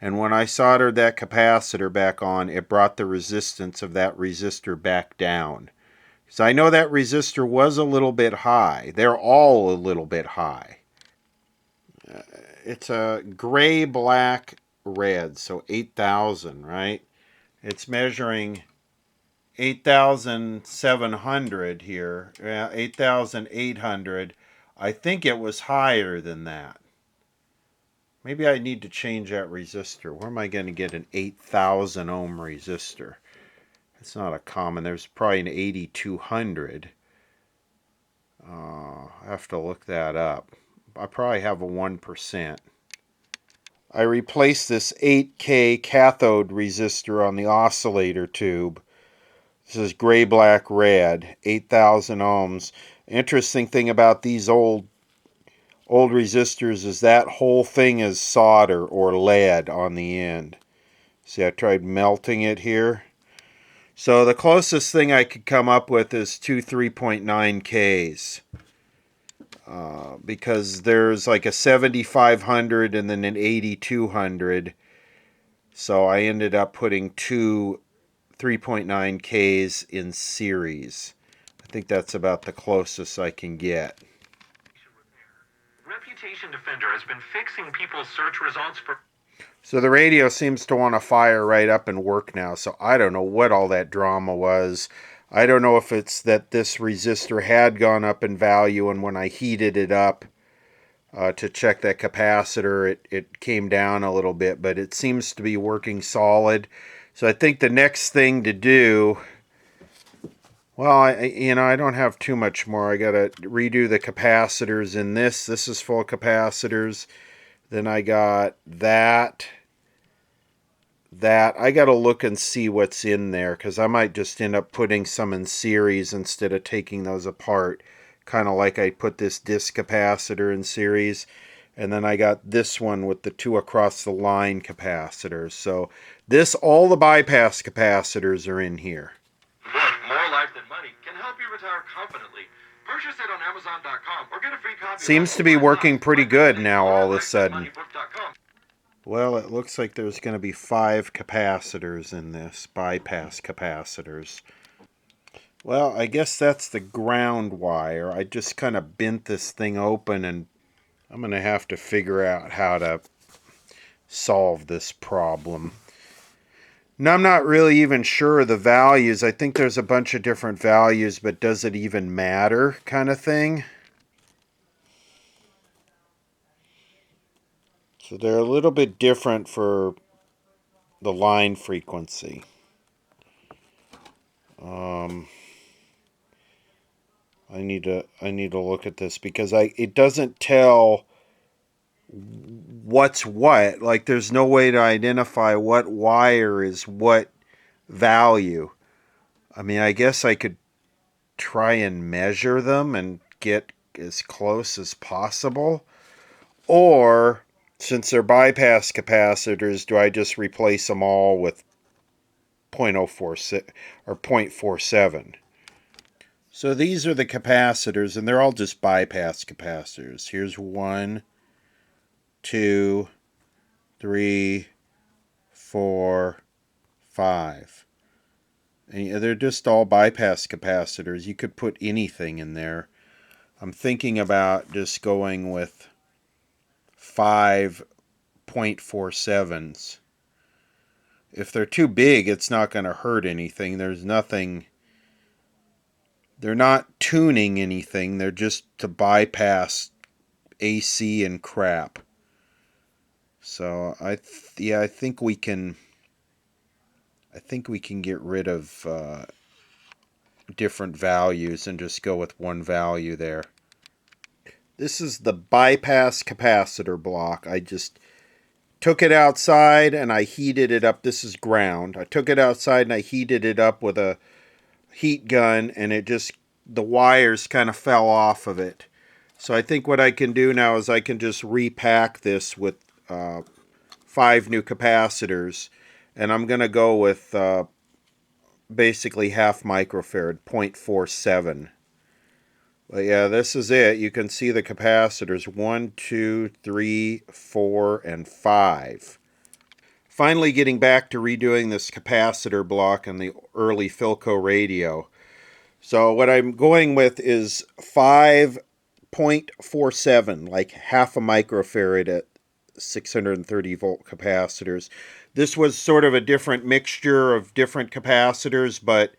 And when I soldered that capacitor back on, it brought the resistance of that resistor back down. So I know that resistor was a little bit high. They're all a little bit high. It's a gray, black, red, so 8,000, right? It's measuring 8,700 here, 8,800. I think it was higher than that. Maybe I need to change that resistor. Where am I going to get an 8,000 ohm resistor? It's not a common. There's probably an 8,200. I have to look that up. I probably have a 1%. I replaced this 8K cathode resistor on the oscillator tube. This is gray, black, red, 8,000 ohms. Interesting thing about these old resistors is that whole thing is solder or lead on the end. See, I tried melting it here. So the closest thing I could come up with is two 3.9Ks. Because there's like a 7,500 and then an 8,200. So I ended up putting two 3.9Ks in series. I think that's about the closest I can get. Reputation Defender has been fixing people's search results for... So the radio seems to want to fire right up and work now. So I don't know what all that drama was. I don't know if it's that this resistor had gone up in value, and when I heated it up to check that capacitor, it came down a little bit, but it seems to be working solid. So I think the next thing to do, well, I don't have too much more. I got to redo the capacitors in this. This is full capacitors. Then I got that. I got to look and see what's in there, because I might just end up putting some in series instead of taking those apart, kind of like I put this disc capacitor in series. And then I got this one with the 2 across the line capacitors. So this, all the bypass capacitors are in here. Book More Life Than Money can help you retire confidently. Purchase it on Amazon.com or get a free copy. Seems to be working pretty good now all of a sudden. Well, it looks like there's going to be 5 capacitors in this, bypass capacitors. Well, I guess that's the ground wire. I just kind of bent this thing open, and I'm going to have to figure out how to solve this problem. Now, I'm not really even sure of the values. I think there's a bunch of different values, but does it even matter kind of thing? So they're a little bit different for the line frequency. I need to look at this, because it doesn't tell what's what. Like, there's no way to identify what wire is what value. I mean, I guess I could try and measure them and get as close as possible. Or, since they're bypass capacitors, do I just replace them all with 0.046 or 0.47? So these are the capacitors, and they're all just bypass capacitors. Here's 1, 2, 3, 4, 5. And they're just all bypass capacitors. You could put anything in there. I'm thinking about just going with 5 0.47s. If they're too big, it's not going to hurt anything. There's nothing... They're not tuning anything. They're just to bypass AC and crap. So I think we can get rid of different values and just go with one value there. This is the bypass capacitor block. I just took it outside and I heated it up. This is ground. I took it outside and I heated it up with a heat gun, and the wires kind of fell off of it. So I think what I can do now is I can just repack this with 5 new capacitors, and I'm going to go with basically half microfarad, 0.47. But yeah, this is it. You can see the capacitors, 1, 2, 3, 4, and 5. Finally getting back to redoing this capacitor block on the early Philco radio. So what I'm going with is 5.47, like half a microfarad at 630 volt capacitors. This was sort of a different mixture of different capacitors, but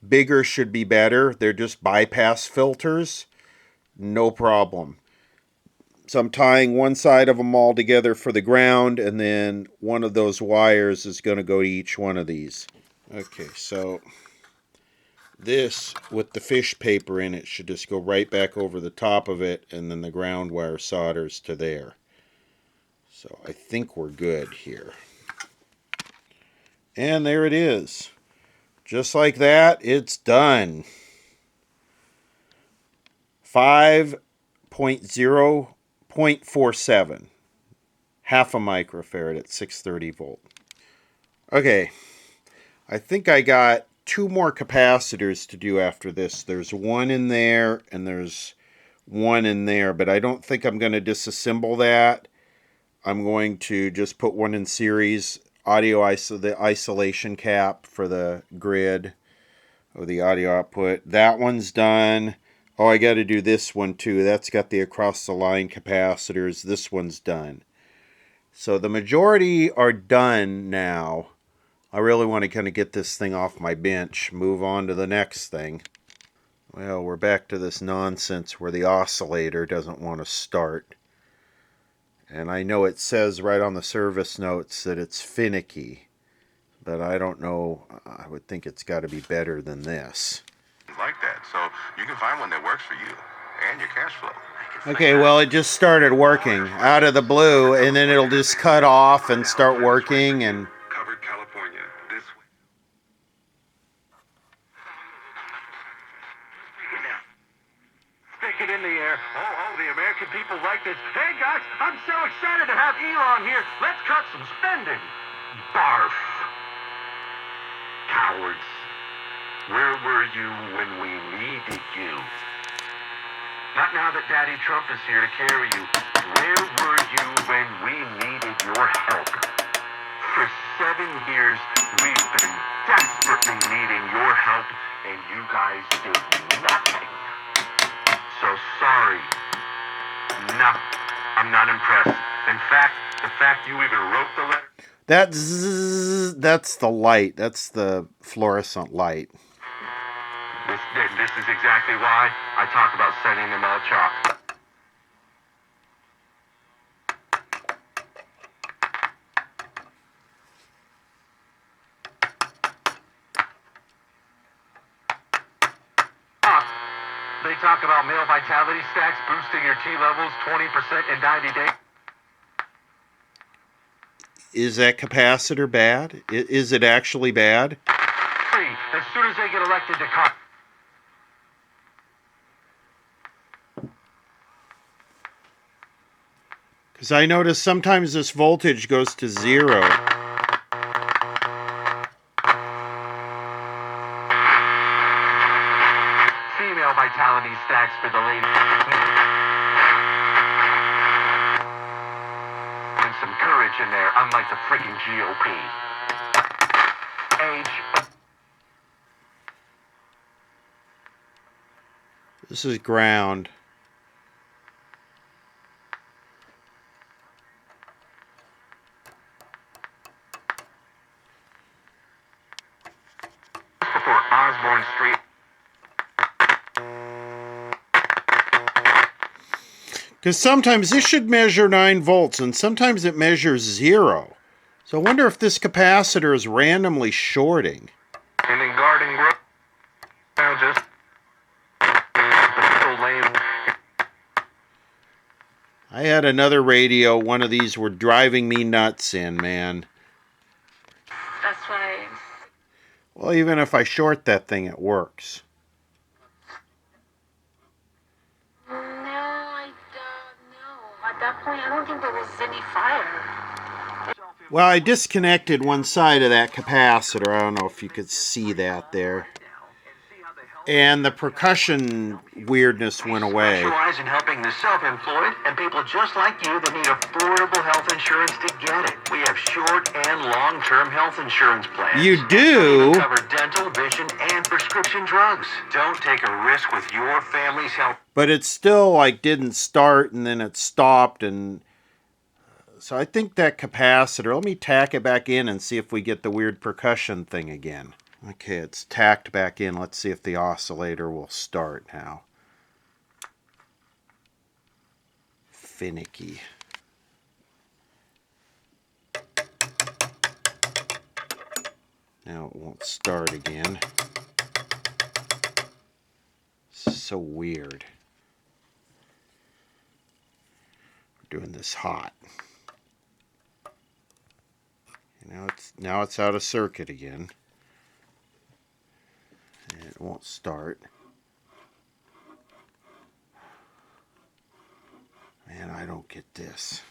bigger should be better. They're just bypass filters. No problem. So I'm tying one side of them all together for the ground, and then one of those wires is going to go to each one of these. Okay, so this with the fish paper in it should just go right back over the top of it, and then the ground wire solders to there. So I think we're good here. And there it is. Just like that, it's done. 5.0.47. Half a microfarad at 630 volt. Okay, I think I got 2 more capacitors to do after this. There's one in there and there's one in there, but I don't think I'm going to disassemble that. I'm going to just put one in series. The isolation cap for the grid or the audio output. That one's done. Oh, I got to do this one too. That's got the across the line capacitors. This one's done. So the majority are done now I really want to kind of get this thing off my bench, move on to the next thing. Well, we're back to this nonsense where the oscillator doesn't want to start. And I know it says right on the service notes that it's finicky, but I don't know. I would think it's got to be better than this. Like that, so you can find one that works for you and your cash flow. Okay, well, it just started working out of the blue, and then it'll just cut off and start working, and Covered California this way. Stick it in the air. Oh, the American people like this. Hey, guys, I'm so excited to have Elon here. Let's cut some spending. Barf. Cowards. Where were you when we needed you? Not now that Daddy Trump is here to carry you. Where were you when we needed your help? For 7 years, we've been desperately needing your help, and you guys did nothing. So sorry. No, I'm not impressed. In fact, the fact you even wrote the letter... that's the light. That's the fluorescent light. This is exactly why I talk about sending them all chalk. They talk about male vitality stacks boosting your T levels 20% in 90 days. Is that capacitor bad? Is it actually bad? As soon as they get elected to Congress. Because I notice sometimes this voltage goes to 0. Female vitality stacks for the ladies. And some courage in there, unlike the freaking GOP. Age. This is ground. Before Osborne Street. Because sometimes this should measure 9 volts, and sometimes it measures 0. So I wonder if this capacitor is randomly shorting. And in Garden Grove. Now just. I had another radio, one of these were driving me nuts in, man. That's why. Well, even if I short that thing, it works. No, I don't know. At that point, I don't think there was any fire. Well, I disconnected one side of that capacitor. I don't know if you could see that there. And the percussion weirdness went away. Specialize in helping the self-employed and people just like you that need affordable health insurance to get it. We have short and long-term health insurance plans. You do? We cover dental, vision, and prescription drugs. Don't take a risk with your family's health. But it still like didn't start, and then it stopped, and so I think that capacitor, let me tack it back in and see if we get the weird percussion thing again. Okay, it's tacked back in. Let's see if the oscillator will start now. Finicky. Now it won't start again. So weird. We're doing this hot. Now it's out of circuit again. And it won't start. Man, I don't get this.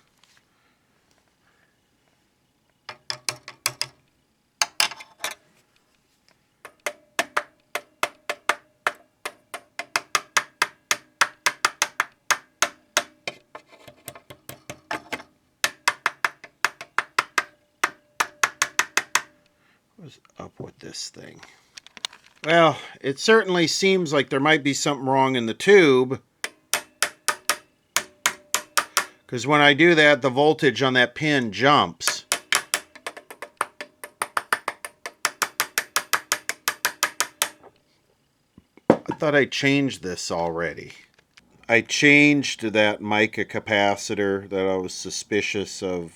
What's up with this thing? Well, it certainly seems like there might be something wrong in the tube. Because when I do that, the voltage on that pin jumps. thought I changed this already. I changed that mica capacitor that I was suspicious of.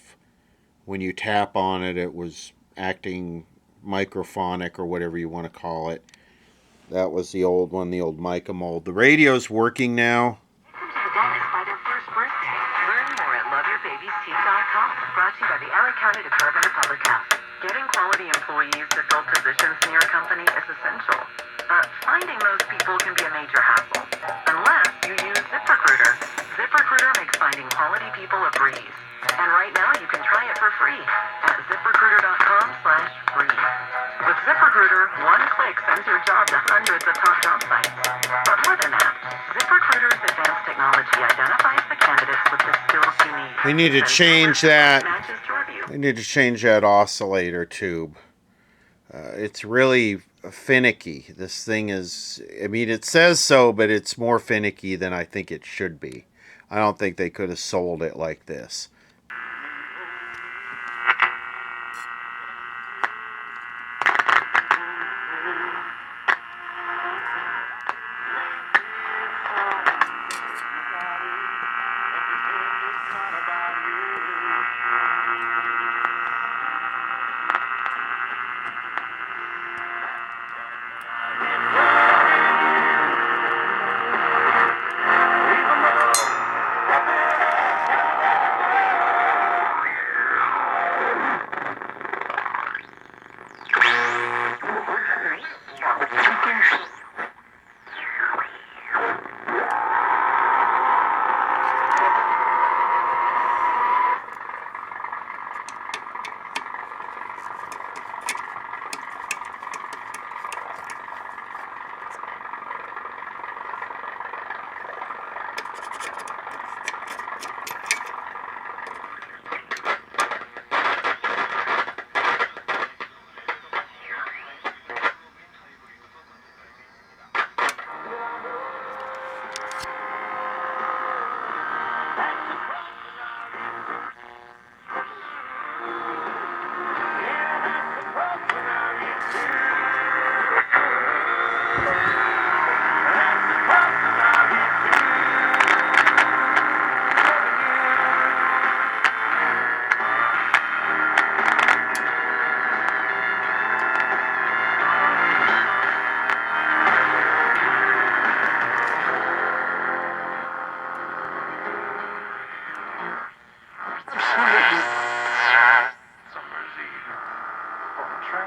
When you tap on it, it was acting microphonic or whatever you want to call it. That was the old one, the old mica mold. The radio's working now. Welcome to the dentist by their first birthday. Learn more at loveyourbabysteeth.com. Brought to you by the LA County Department of Public Health. Getting quality employees to fill positions in your company is essential. Finding those people can be a major hassle, unless you use ZipRecruiter. ZipRecruiter makes finding quality people a breeze. And right now you can try it for free at ZipRecruiter.com/free. With ZipRecruiter, one click sends your job to hundreds of top job sites. But more than that, ZipRecruiter's advanced technology identifies the candidates with the skills you need. We need to change that. We need to change that oscillator tube. It's really finicky. This thing is, I mean, it says so, but it's more finicky than I think it should be. I don't think they could have sold it like this.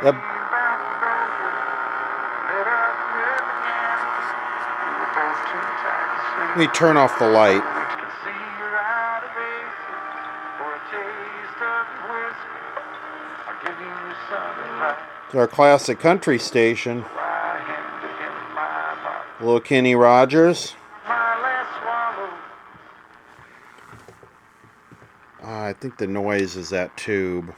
Yep. Let me turn off the light. It's our classic country station. Little Kenny Rogers. I think the noise is that tube.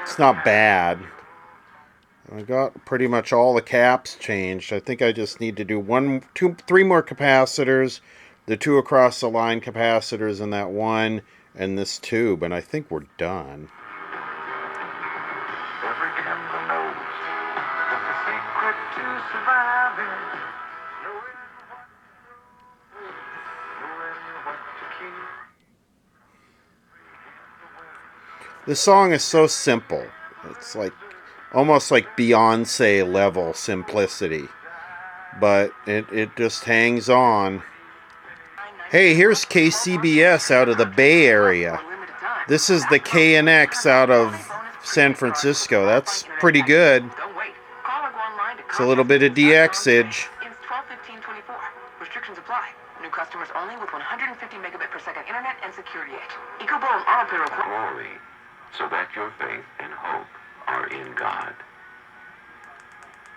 It's not bad. I got pretty much all the caps changed. I think I just need to do three more capacitors, the two across the line capacitors and that one, and this tube, and I think we're done. This song is so simple. It's like almost like Beyonce level simplicity. But it just hangs on. Hey, here's KCBS out of the Bay Area. This is the KNX out of San Francisco. That's pretty good. It's a little bit of DXage. Restrictions apply. New customers only with 150 megabit per second internet and security edge. EcoBowl auto pay Glory, so that your faith and hope are in God.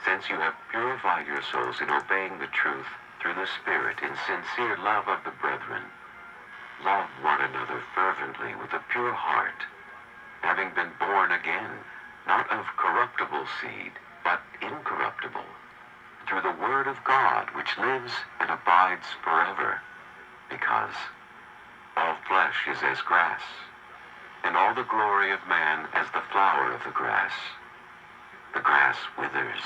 Since you have purified your souls in obeying the truth through the Spirit in sincere love of the brethren, love one another fervently with a pure heart, having been born again, not of corruptible seed, but incorruptible, through the word of God which lives and abides forever, because all flesh is as grass, and all the glory of man as the flower of the grass. The grass withers,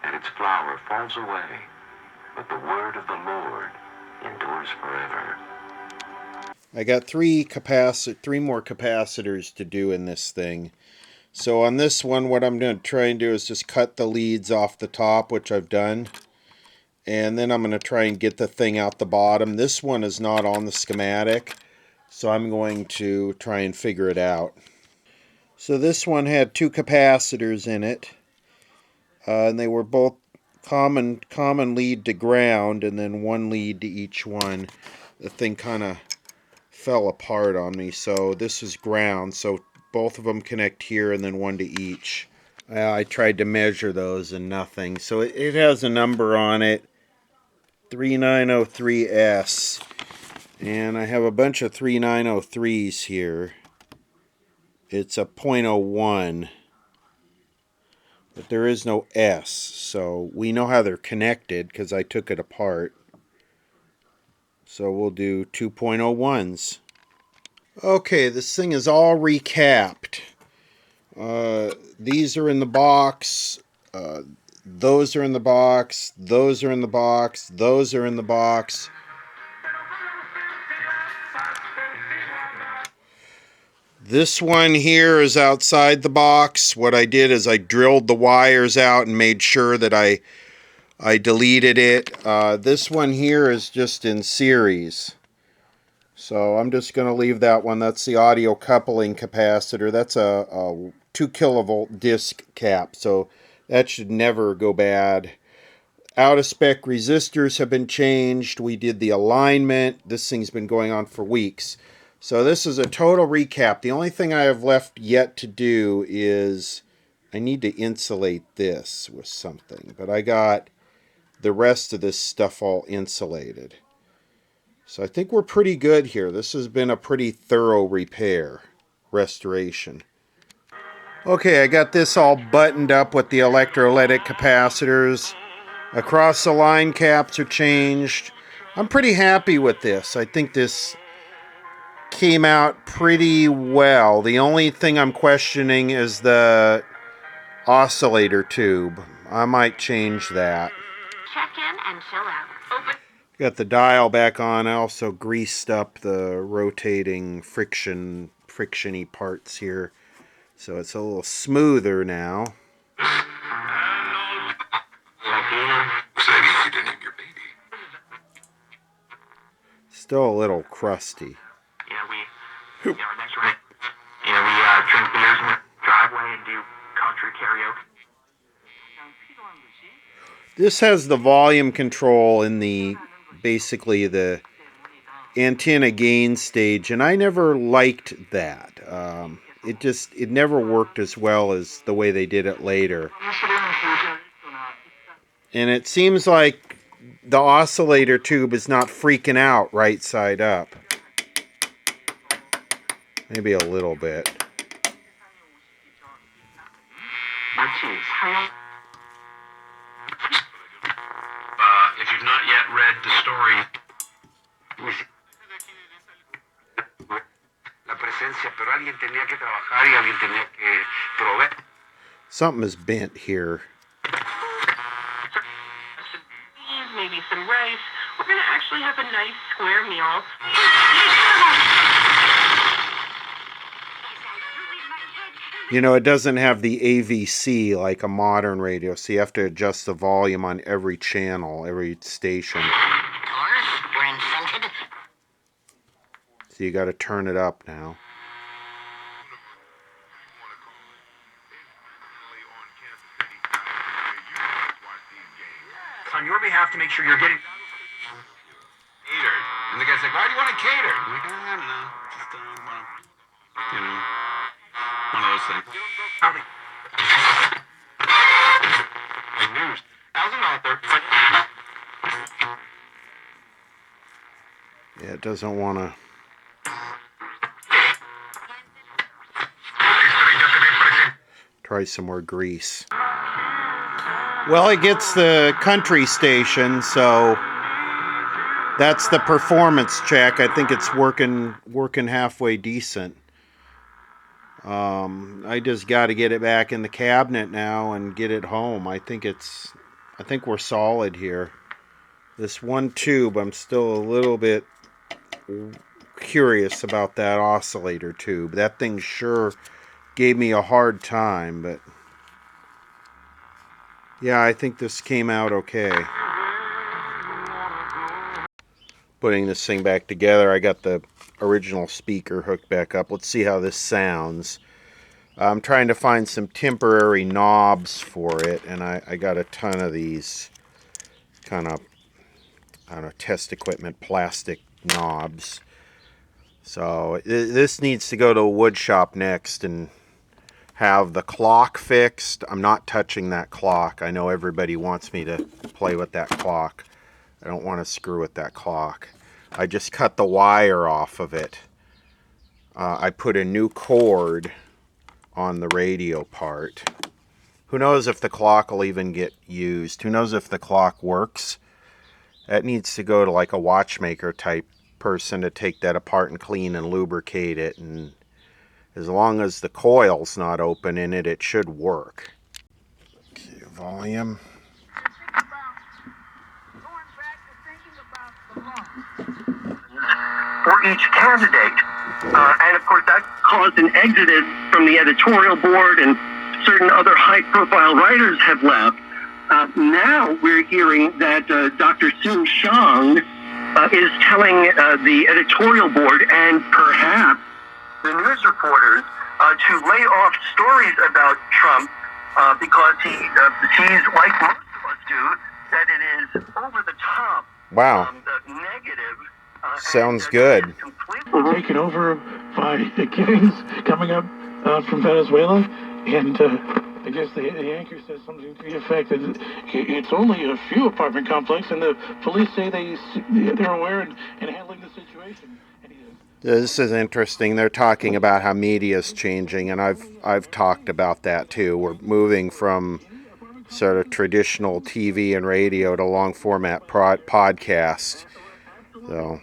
and its flower falls away, but the word of the Lord endures forever. I got three more capacitors to do in this thing. So on this one, what I'm going to try and do is just cut the leads off the top, which I've done. And then I'm going to try and get the thing out the bottom. This one is not on the schematic, so I'm going to try and figure it out. So this one had two capacitors in it. And they were both common lead to ground, and then one lead to each one. The thing kind of fell apart on me, so this is ground, so both of them connect here and then one to each. I tried to measure those and nothing, so it has a number on it, 3903S, and I have a bunch of 3903s here. It's a 0.01, but there is no S, so we know how they're connected because I took it apart. So we'll do 2.01s. Okay, this thing is all recapped. These are in the box. Those are in the box. Those are in the box. Those are in the box. This one here is outside the box. What I did is I drilled the wires out and made sure that I deleted it. This one here is just in series. So I'm just going to leave that one. That's the audio coupling capacitor. That's a 2 kilovolt disc cap. So that should never go bad. Out of spec resistors have been changed. We did the alignment. This thing's been going on for weeks. So this is a total recap. The only thing I have left yet to do is I need to insulate this with something. But I got the rest of this stuff all insulated. So I think we're pretty good here. This has been a pretty thorough restoration. Okay, I got this all buttoned up with the electrolytic capacitors. Across the line caps are changed. I'm pretty happy with this. I think this came out pretty well. The only thing I'm questioning is the oscillator tube. I might change that. Check in and chill out. Open. Got the dial back on. I also greased up the rotating frictiony parts here, so it's a little smoother now. Still a little crusty. Our next we drink beers in the driveway and do country karaoke. This has the volume control in basically the antenna gain stage, and I never liked that. It never worked as well as the way they did it later. And it seems like the oscillator tube is not freaking out right side up. Maybe a little bit. If you've not yet read the story, Something is bent here. Maybe some rice. We're going to actually have a nice square meal. You know, it doesn't have the AVC like a modern radio, so you have to adjust the volume on every channel, every station. So you got to turn it up now. on your behalf to make sure you're getting catered. And the guy's like, why do you want to cater? I'm like, I don't know. Just want to, one of those things. Yeah, it doesn't want to. Try some more grease. Well, it gets the country station, so that's the performance check. I think it's working halfway decent. I just got to get it back in the cabinet now and get it home. I think we're solid here. This one tube, I'm still a little bit curious about that oscillator tube. That thing sure gave me a hard time, but yeah, I think this came out okay. Putting this thing back together, I got the original speaker hooked back up. Let's see how this sounds. I'm trying to find some temporary knobs for it, and I got a ton of these kind of, I don't know, test equipment plastic knobs. So this needs to go to a wood shop next and have the clock fixed. I'm not touching that clock. I know everybody wants me to play with that clock. I don't want to screw with that clock. I just cut the wire off of it. I put a new cord on the radio part. Who knows if the clock will even get used? Who knows if the clock works? That needs to go to like a watchmaker type person to take that apart and clean and lubricate it. And as long as the coil's not open in it, it should work. Okay, volume. For each candidate. And of course, that caused an exodus from the editorial board, and certain other high-profile writers have left. Now we're hearing that Dr. Sue Shang is telling the editorial board and perhaps the news reporters to lay off stories about Trump because he sees, like most of us do, that it is over the top. Wow. Negative. Sounds good. We're taken over by the gangs coming up from Venezuela, and I guess the anchor says something to the effect that it's only a few apartment complexes, and the police say they're aware and handling the situation. This is interesting. They're talking about how media is changing, and I've talked about that too. We're moving from sort of traditional TV and radio to long format podcast. So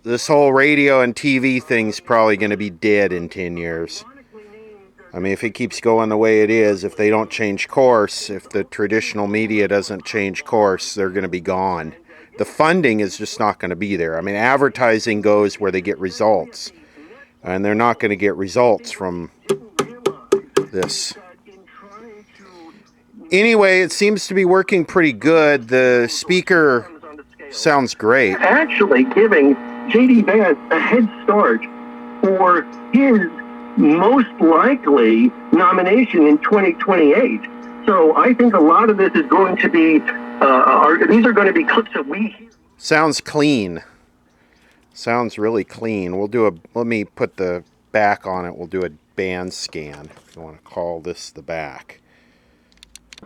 this whole radio and TV thing's probably going to be dead in 10 years. I mean, if it keeps going the way it is, if they don't change course, if the traditional media doesn't change course, they're going to be gone. The funding is just not going to be there. I mean, advertising goes where they get results, and they're not going to get results from this. Anyway, it seems to be working pretty good. The speaker sounds great. Actually giving J.D. Vance a head start for his most likely nomination in 2028. So I think a lot of this is going to be, these are going to be clips that we hear. Sounds clean. Sounds really clean. Let me put the back on it. We'll do a band scan. If you want to call this the back.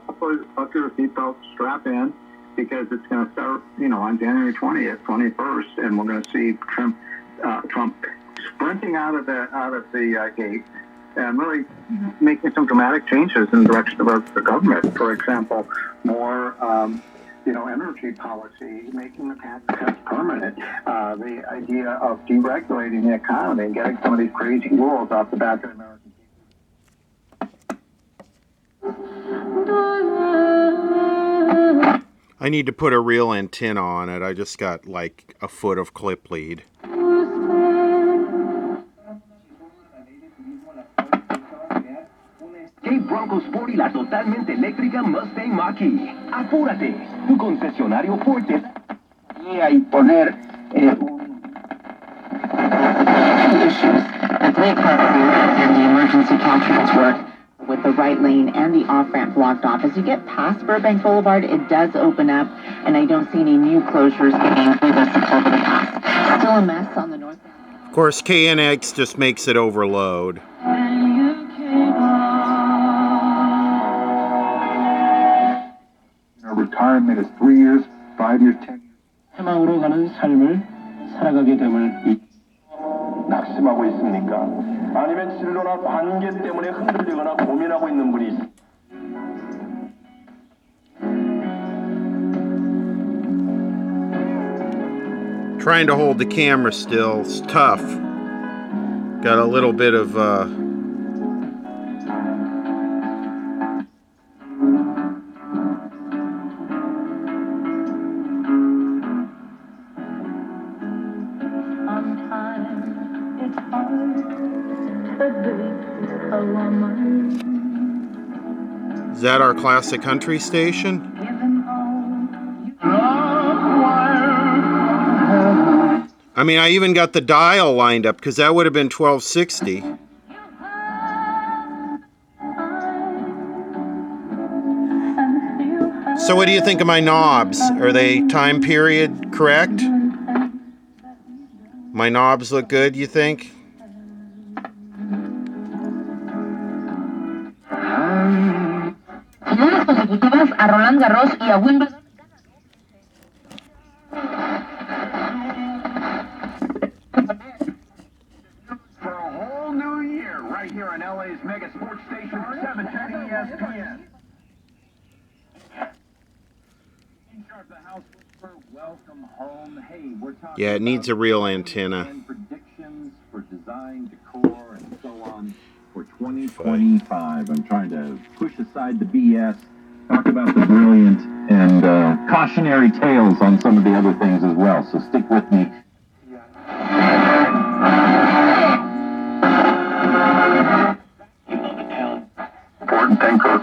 Buckle your seatbelt, strap in, because it's going to start, on January 20th, 21st, and we're going to see Trump sprinting out of the gate and really making some dramatic changes in the direction of the government. For example, more, energy policy, making the tax cuts permanent, the idea of deregulating the economy and getting some of these crazy rules off the back of American people. I need to put a real antenna on it. I just got like a foot of clip lead. Hey Bronco Sport y la totalmente eléctrica Mustang Mach-E. Apúrate, tu concesionario Ford. Y poner issues. A great part of the emergency Caltrans work with the right lane and the off-ramp blocked off. As you get past Burbank Boulevard, it does open up, and I don't see any new closures being with us over the pass. Still a mess on the north. Of course, KNX just makes it overload. Retirement is 3 years, 5 years, 10 years. 희망으로 가는 삶을 살아가게 됨을 낙심하고 있습니까? 아니면 진로나 관계 때문에 흔들리거나 고민하고 있는 분이 있습니까? Trying to hold the camera still. It's tough. Got a little bit of Is that our classic country station? I mean, I even got the dial lined up because that would have been 1260. So what do you think of my knobs? Are they time period correct? My knobs look good, you think? Consecutivas a Roland Garros y a Wimbledon. For a whole new year, right here on LA's mega sports station, 710 ESPN. Welcome home. Hey, we're talking Yeah, it needs a real antenna. predictions for design, decor, and so on for 2025. I'm trying to push aside the BS, talk about the brilliant and cautionary tales on some of the other things as well. So stick with me. Important thing for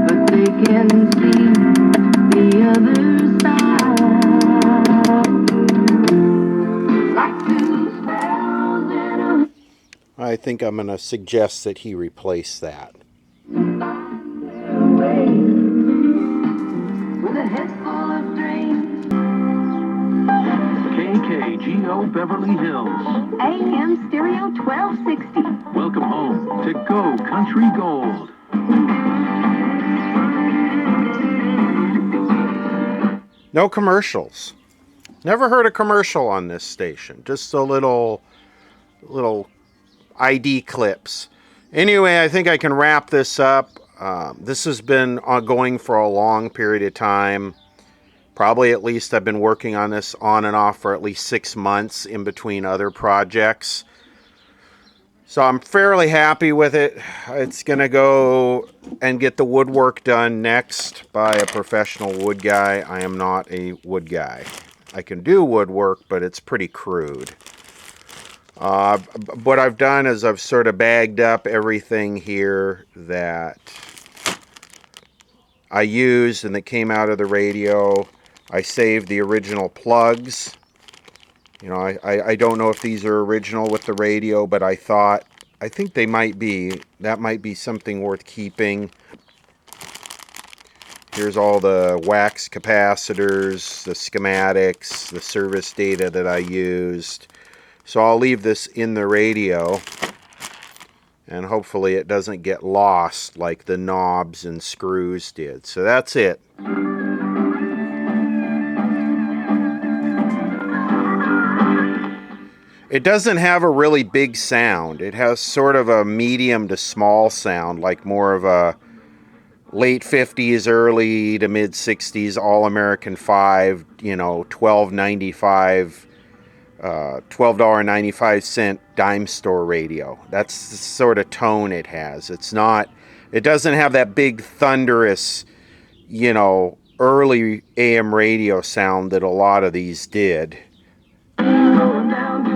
But they can see the other side. Like two sparrows in a I think I'm going to suggest that he replace that. way with a head full of dreams. KKGO Beverly Hills. AM Stereo 1260. Welcome home to Go Country Gold. No commercials. Never heard a commercial on this station. Just a little ID clips. Anyway, I think I can wrap this up. This has been ongoing for a long period of time. Probably at least I've been working on this on and off for at least 6 months in between other projects. So I'm fairly happy with it. It's going to go and get the woodwork done next by a professional wood guy. I am not a wood guy. I can do woodwork, but it's pretty crude. What I've done is I've sort of bagged up everything here that I used and that came out of the radio. I saved the original plugs. You know, I don't know if these are original with the radio, but I think they might be. That might be something worth keeping. Here's all the wax capacitors, the schematics, the service data that I used. So I'll leave this in the radio, and hopefully it doesn't get lost like the knobs and screws did. So that's it. It doesn't have a really big sound. It has sort of a medium to small sound, like more of a late 50s, early to mid 60s All-American 5, you know, $12.95 dime store radio. That's the sort of tone it has. It doesn't have that big thunderous, you know, early AM radio sound that a lot of these did. Going down